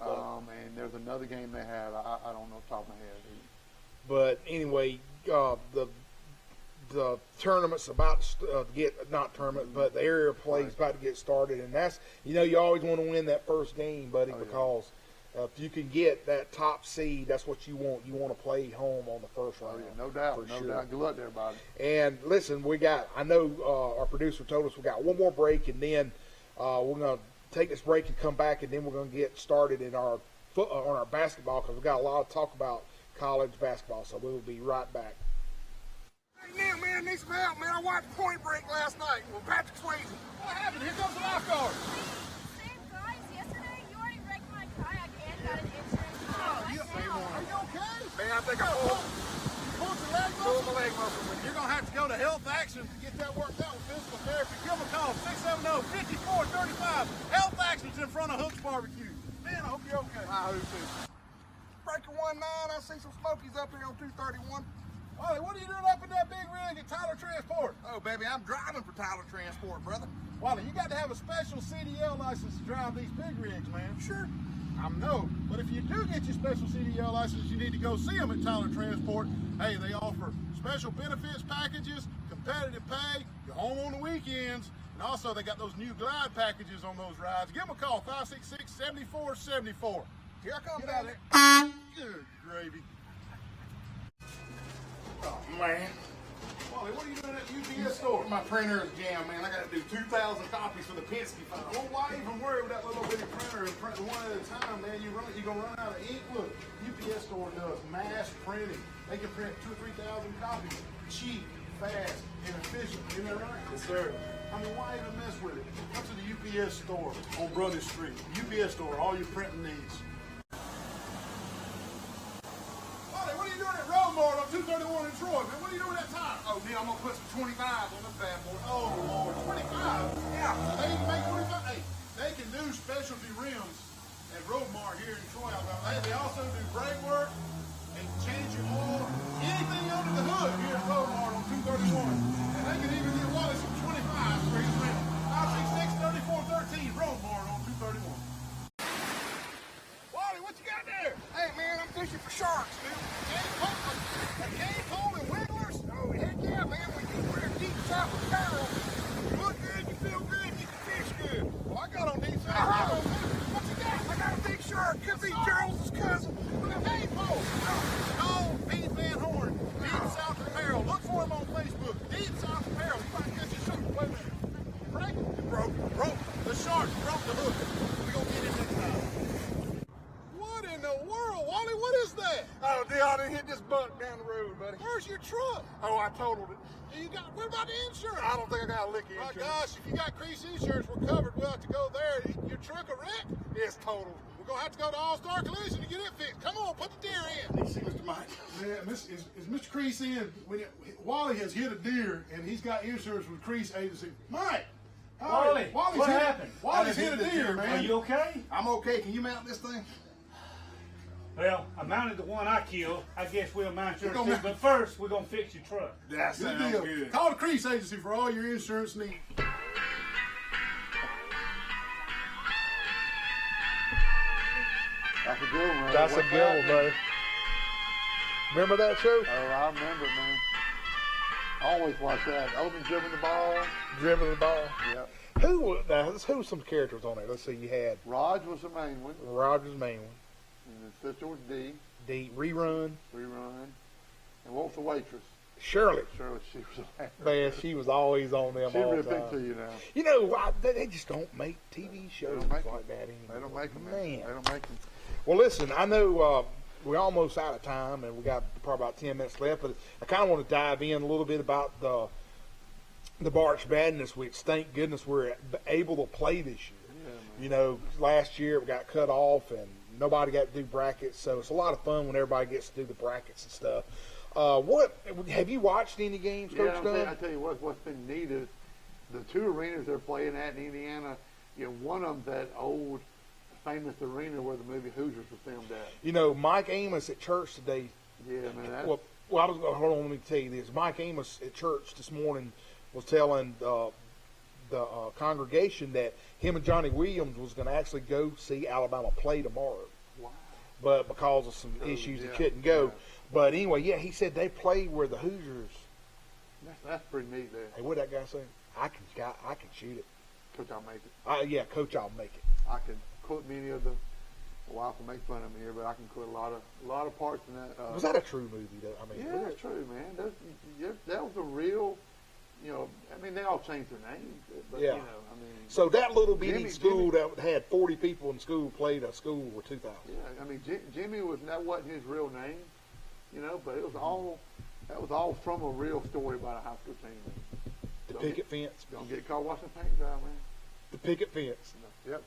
And there's another game they have. I don't know off the top of my head. But anyway, the tournament's about to but the area play is about to get started. And that's, you always want to win that first game, buddy, because if you can get that top seed, that's what you want. You want to play home on the first round. No doubt. For sure. Good luck to everybody. And listen, I know our producer told us we got one more break, and then we're going to take this break and come back, and then we're going to get started in on our basketball, because we got a lot of talk about college basketball. So we will be right back. Hey, now, man, man, need some help, man. I watched Point Break last night with Patrick Swayze. What happened? Here comes the lifeguard. Same guys, yesterday you already wrecked my kayak and got an insurance Are you okay? Man, I think I pulled Pulled your leg my muscle? leg muscle. You're going to have to go to Health Action to get that worked out with physical therapy. Give them a call, 670-5435. Health Action's in front of Hook's Barbecue. Man, I hope you're okay. I hope too. Breaker 19, I see some smokies up here on 231. Wally, what are you doing up in that big rig at Tyler Transport? Oh, baby, I'm driving for Tyler Transport, brother. Wally, you got to have a special CDL license to drive these big rigs, man. Sure. I know, but if you do get your special CDL license, you need to go see them at Tyler Transport. Hey, they offer special benefits packages, competitive pay, you're home on the weekends, and also they got those new glide packages on those rides. Give them a call, 566-7474. Here I come, Get out of baby. there. Good gravy. Oh, man. Wally, what are you doing at the UPS store? My printer is jammed, man. I got to do 2,000 copies for the Penske file. Well, why even worry with that little bitty printer and print one at a time, man? You're gonna run out of ink. Look, UPS store does mass printing. They can print 2,000 or 3,000 copies, cheap, fast, and efficient. Isn't that right? Yes, sir. I mean, why even mess with it? Come to the UPS store on Brothers Street. UPS store, all your printing needs. Wally, what are you doing at Roadmart on 231 in Troy, man? What are you doing that time? Oh, Neal, I'm going to put some 25 on this bad boy. Oh, Lord, 25? Yeah. They can make 25? Hey, they can do specialty rims at Roadmart here in Troy, Alabama. Hey, they also do brake work and change your oil, anything under the hood here at Roadmart on 231. And they can even get Wally some 25 for his rim. 566-3413, Roadmart on 231. Wally, what you got there? Hey, man, I'm fishing for sharks, dude. A cane pole and wigglers? Oh, heck yeah, man. When you wear deep south apparel, you look good, you feel good, you can fish good. Well, I got on these things. What you got? I got a big shark. Could be Charles's cousin. With a cane pole. No, Pete Van Horn, Deep South Apparel. Look for him on Facebook. Deep South Apparel. You might catch a shark. Wait a minute. Break it. It broke. Broke. The shark broke the hook. We're going to get him next time. What in the world, Wally? What is that? Oh, dear, I done hit this buck down the road, buddy. Where's your truck? Oh, I totaled it. What about the insurance? I don't think I got a lick of My insurance. gosh, if you got Crease Insurance, we're covered. We'll have to go there. Your truck a wreck? It's totaled. We're going to have to go to All-Star Collision to get it fixed. Come on, put the deer in. See, Mr. Mike. Man, is Mr. Crease in? Wally has hit a deer, and he's got insurance with Crease Agency. Mike! Wally, what happened? Wally's hit a deer, man. Are you okay? I'm okay. Can you mount this thing? Well, I mounted the one I killed. I guess we'll mount yours We're too. gonna- But first, we're going to fix your truck. That Good sounds deal. good. Call the Crease Agency for all your insurance needs. That's a good one. That's a What's good that? one, buddy. Remember that show? Oh, I remember, man. I always watch that. Odin dribbling the ball. Dribbling the ball. Yep. Who some characters on there? Let's see. You had Raj was the main one, Roger's main one. and the sister was Dee. The rerun. Rerun. And what was the waitress? Shirley. Shirley, she was a Man, she was always on them She all the ripped time. into you now. You know, they just don't make TV shows don't make like them. that anymore. They don't make them, man. Man. They don't make them. Well, listen, I know we're almost out of time, and we got probably about 10 minutes left, but I kind of want to dive in a little bit about the March Madness, which thank goodness we're able to play this year. Yeah, man. You know, last year it got cut off, and nobody got to do brackets, so it's a lot of fun when everybody gets to do the brackets and stuff. What have you watched any games, Coach I Dunn? tell you what's been neat is the two arenas they're playing at in Indiana. You know, one of them's that old famous arena where the movie Hoosiers was filmed at. You know, Mike Amos at church today. Yeah, man. That's, Well, I was hold on. Let me tell you this. Mike Amos at church this morning was telling the congregation that him and Johnny Williams was going to actually go see Alabama play tomorrow, wow. but because of some issues, he couldn't go. Yeah. But anyway, yeah, he said they play where the Hoosiers. That's pretty neat there. Hey, what that guy say? I can shoot it. Coach, I'll make it. Yeah, Coach, I'll make it. I can quote many of the wife will make fun of me here, but I can quote a lot of parts in that. Was that a true movie, though? I mean, Yeah, that's true, man. That was a real. You know, I mean, they all changed their names, but Yeah. you know, I mean. So that little bitty Jimmy- school that had 40 people in school played a school with 2,000. Yeah, I mean, Jimmy wasn't his real name, you know, but it was all That was all from a real story about a high school team. The picket fence. Don't get caught watching paint dry, man. The picket fence. Yep.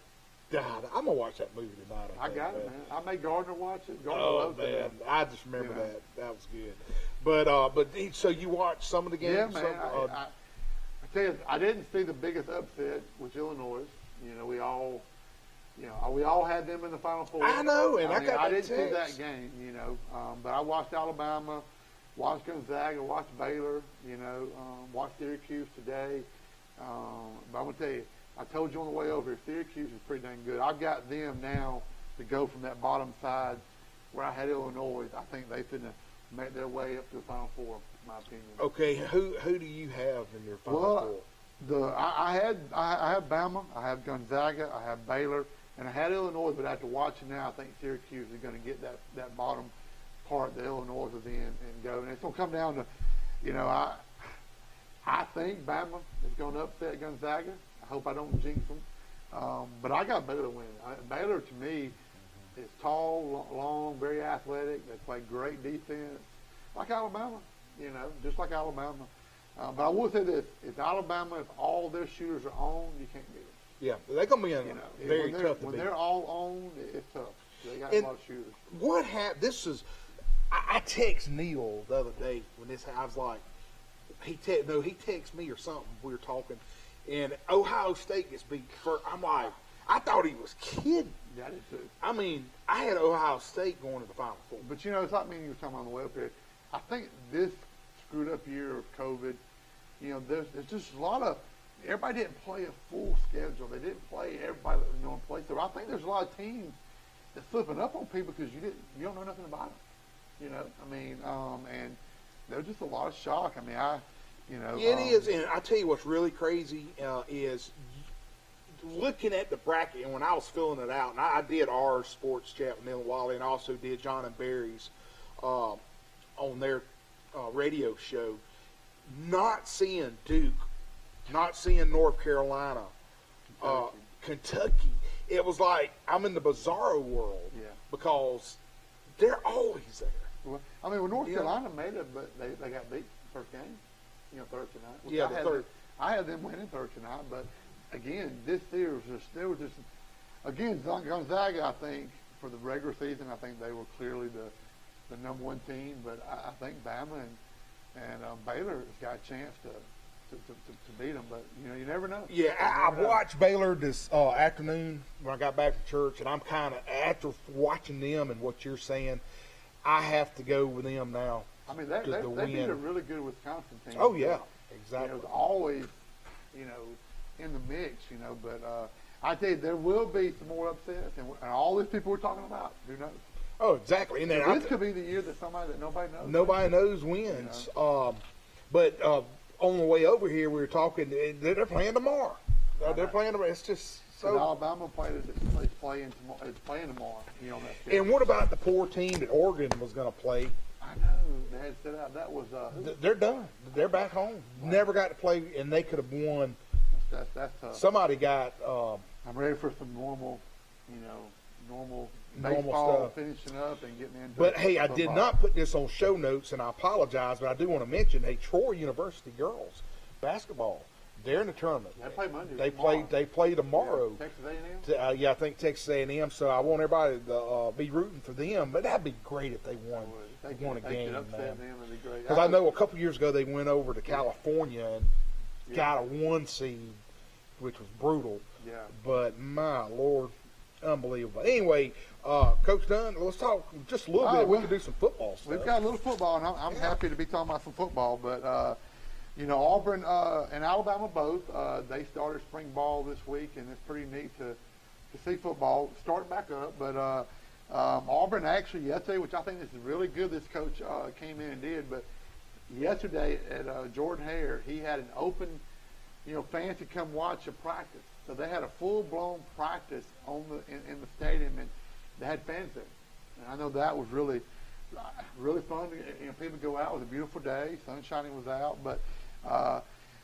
God, I'm gonna watch that movie tonight. I got it, man. I made Gardner watch it. Gardner Oh loves man, it. I just remember Yeah. that. That was good. But so you watched some of the games? Yeah, man. Some, I tell you, I didn't see the biggest upset with Illinois. You know, we all had them in the Final Four. I know, and I mean, got I that didn't see text. that game. You know, but I watched Alabama, watched Gonzaga, watched Baylor. You know, watched Syracuse today. But I'm gonna tell you, I told you on the way over here, Syracuse is pretty dang good. I've got them now to go from that bottom side where I had Illinois. I think they finna make their way up to the Final Four, in my opinion. Okay, who do you have in your Final Four? I have Bama, I have Gonzaga, I have Baylor, and I had Illinois. But after watching now, I think Syracuse is going to get that bottom part that Illinois is in and go. And it's going to come down to, you know, I think Bama is going to upset Gonzaga. I hope I don't jinx them. But I got Baylor winning. Baylor, to me, is tall, long, very athletic. They play great defense, like Alabama, you know, just like Alabama. But I will say this: if Alabama, if all their shooters are on, you can't beat them. Yeah, they're going to be very tough to when beat. they're all on, it's tough. They got And a lot of shooters. What happened? This is. I text Neal the other day when this. I was like, he texted me or something. We were talking, and Ohio State gets beat first. I'm like, I thought he was kidding. Yeah, I did too. I mean, I had Ohio State going to the Final Four. But you know, it's like me and you were talking on the way up here. I think this screwed up year of COVID, you know, there's just a lot of, everybody didn't play a full schedule. They didn't play everybody that was going to play. So I think there's a lot of teams that's flipping up on people because you don't know nothing about them. You know, I mean, and there's just a lot of shock. I mean, It is, and I tell you what's really crazy is looking at the bracket, and when I was filling it out, and I did our sports chat with Neal and Wally, and also did John and Barry's on their radio show, not seeing Duke, not seeing North Carolina, Kentucky. It was like I'm in the bizarro world because they're always there. Well, I mean, North Carolina made it, but they got beat first game, you know, Thursday night. Which Yeah, I had them winning Thursday night, but again, this year was just again, Gonzaga, I think, for the regular season, I think they were clearly the number one team, but I think Bama and Baylor has got a chance to beat them, but you know, you never know. Yeah, I watched Baylor this afternoon when I got back from church, and I'm kind of, after watching them and what you're saying, I have to go with them now. I mean, they beat a really good Wisconsin team. Oh, yeah, exactly. You know, it was always, you know, in the mix, you know, but I tell you, there will be some more upsets, and all these people we're talking about, who knows? Oh, exactly. And then this could be the year that somebody that nobody knows. Nobody knows wins. You know? But on the way over here, we were talking, they're playing tomorrow. They're playing tomorrow. It's just so. Alabama is playing tomorrow. You know, and what about the poor team that Oregon was going to play? I know. They had set out. That was. They're done. They're back home. Right. Never got to play, and they could have won. That's tough. Somebody got. I'm ready for some normal baseball stuff. Finishing up and getting into. But hey, I did not put this on show notes, and I apologize, but I do want to mention, hey, Troy University girls basketball. They're in the tournament. They play Monday. They play tomorrow. Yeah, Texas A&M. I think Texas A&M. So I want everybody to be rooting for them. But that'd be great if they won. They won a game, man. Because I know a couple years ago they went over to California and got a 1 seed, which was brutal. Yeah. But my Lord, unbelievable. Anyway, Coach Dunn, let's talk just a little bit. We can do some football stuff. We've got a little football, and I'm happy to be talking about some football. But you know, Auburn and Alabama both, they started spring ball this week, and it's pretty neat to see football start back up. But Auburn actually yesterday, which I think this is really good, this coach came in and did. But yesterday at Jordan Hare, he had an open, you know, fans could come watch a practice. So they had a full-blown practice in the stadium, and they had fans there. And I know that was really fun. You know, people go out. It was a beautiful day. Sunshine was out, but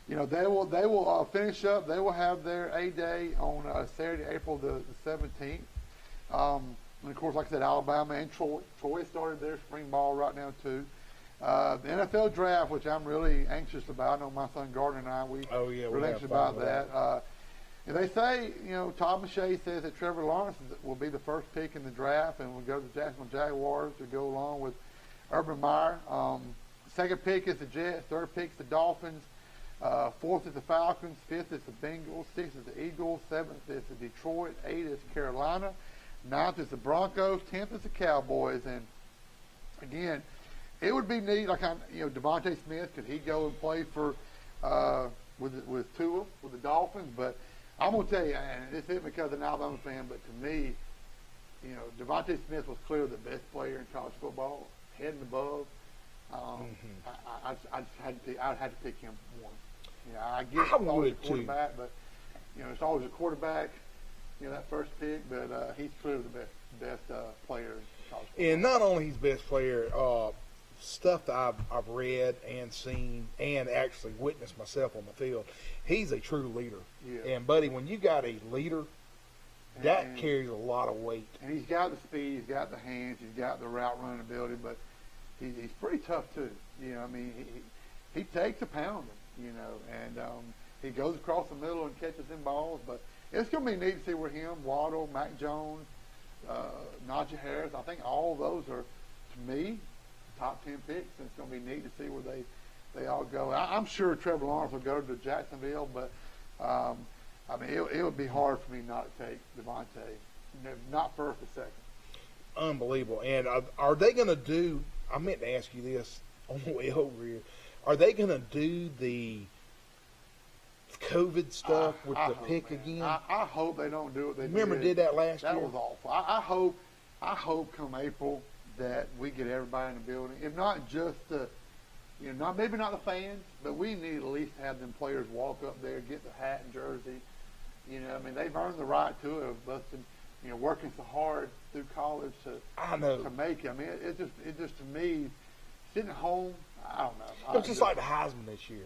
you know, they will finish up. They will have their A-Day on Saturday, April the 17th. And of course, like I said, Alabama and Troy started their spring ball right now too. The NFL draft, which I'm really anxious about. I know my son Gardner and I, we we really have anxious fun about with that. And they say, Todd McShay says that Trevor Lawrence will be the first pick in the draft and will go to the Jacksonville Jaguars to go along with Urban Meyer. Second pick is the Jets. Third pick is the Dolphins. Fourth is the Falcons. Fifth is the Bengals. Sixth is the Eagles. Seventh is the Detroit. Eighth is Carolina. Ninth is the Broncos. 10th is the Cowboys. And again, it would be neat. Like Devontae Smith, could he go and play for with Tua with the Dolphins? But I'm gonna tell you, and this isn't because I'm an Alabama fan, but to me, Devontae Smith was clearly the best player in college football, head and above. I'd have to pick him one. I get it's always a quarterback, but it's always a quarterback. That first pick, but he's clearly the best player in college football. And not only he's best player, stuff that I've read and seen and actually witnessed myself on the field, he's a true leader. Yeah. And buddy, when you got a leader, that carries a lot of weight. And he's got the speed, he's got the hands, he's got the route running ability, but he's pretty tough too. He takes a pounding, and he goes across the middle and catches them balls. But it's going to be neat to see where him, Waddle, Mac Jones, Najee Harris, I think all of those are, to me, top 10 picks. And it's going to be neat to see where they all go. I'm sure Trevor Lawrence will go to Jacksonville, but it would be hard for me not to take Devontae, not first or second. Unbelievable. And are they going to do? I meant to ask you this on the way over here. Are they going to do the COVID stuff with the pick again? I hope they don't do it. Remember, did that last year? That was awful. I hope come April that we get everybody in the building. If not just maybe not the fans, but we need at least to have them players walk up there, get the hat and jersey. They've earned the right to it, busting, working so hard through college to make it. It just to me, sitting at home, I don't know. It's just like the Heisman this year.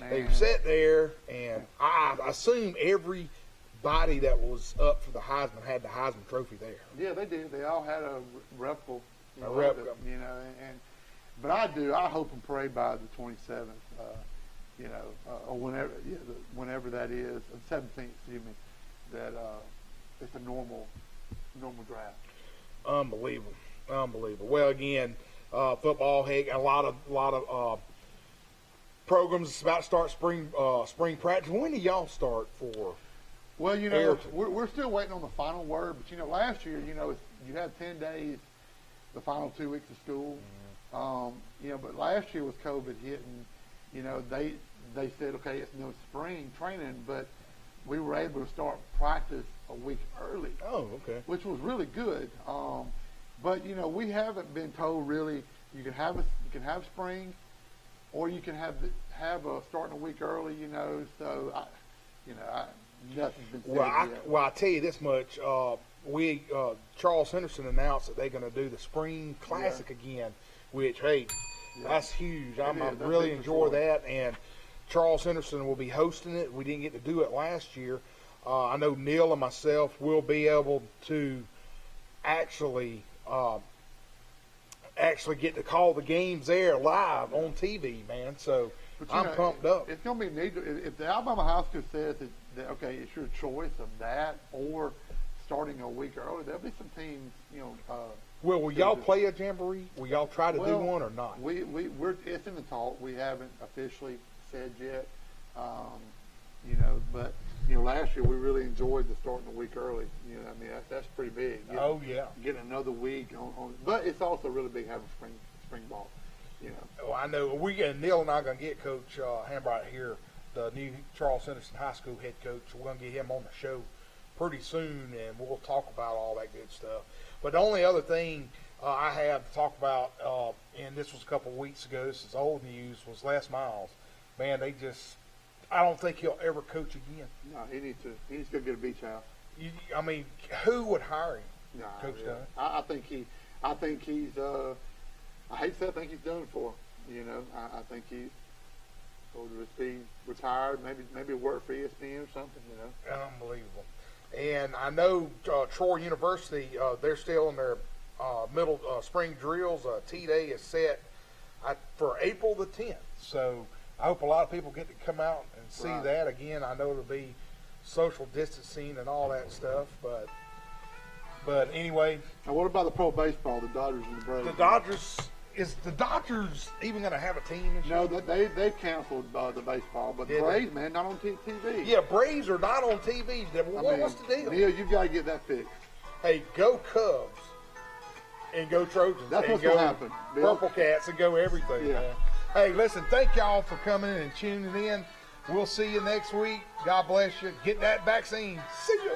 They sat there, and I assume everybody that was up for the Heisman had the Heisman Trophy there. Yeah, they did. They all had a replica. But I hope and pray by the 27th, or whenever that is, the 17th, excuse me, that it's a normal draft. Unbelievable. Well, again, football, heck, a lot of programs. It's about to start spring practice. When do y'all start for? Well, we're still waiting on the final word. But last year, you had 10 days, the final 2 weeks of school. But last year with COVID hitting, they said, okay, it's no spring training, but we were able to start practice a week early. Oh, okay. Which was really good. But we haven't been told really. You can have spring, or you can have starting a week early. So nothing's been said yet. Well, I tell you this much. Charles Henderson announced that they're going to do the Spring Classic again, which, hey, that's huge. I really enjoy that, and Charles Henderson will be hosting it. We didn't get to do it last year. I know Neal and myself will be able to actually get to call the games there live on TV, man. So I'm pumped up. It's going to be neat. If the Alabama High School says that, okay, it's your choice of that or starting a week early, there'll be some teams, Well, will y'all play a jamboree? Will y'all try to do one or not? We're it's in the talk. We haven't officially said yet. But last year we really enjoyed the starting a week early. That's pretty big. Getting another week on. But it's also really big having spring ball. Oh, I know. Neal and I are going to get Coach Hambright here, the new Charles Henderson High School head coach. We're going to get him on the show pretty soon, and we'll talk about all that good stuff. But the only other thing I have to talk about, and this was a couple of weeks ago, this is old news, was Les Miles. Man, I don't think he'll ever coach again. No, he needs to go get a beach house. Who would hire him? No, Coach Dunn? I think he's I hate to say I think he's done for him. I think he's going to be retired, maybe work for ESPN or something, Unbelievable. And I know Troy University, they're still in their middle spring drills. T-Day is set for April the 10th. So I hope a lot of people get to come out and see Right. that. Again, I know it'll be social distancing and all that stuff, but anyway, Now, what about the pro baseball, the Dodgers and the Braves? is the Dodgers even going to have a team this year? No, they canceled the baseball, but the Did they? Braves, man, not on TV. Yeah, Braves are not on TV. What's the deal? Neil, you've got to get that fixed. Hey, go Cubs and go Trojans. That's and what's go gonna happen, Bill. Purple Cats and go everything. Yeah. Man. Hey, listen, thank y'all for coming in and tuning in. We'll see you next week. God bless you. Get that vaccine. See ya.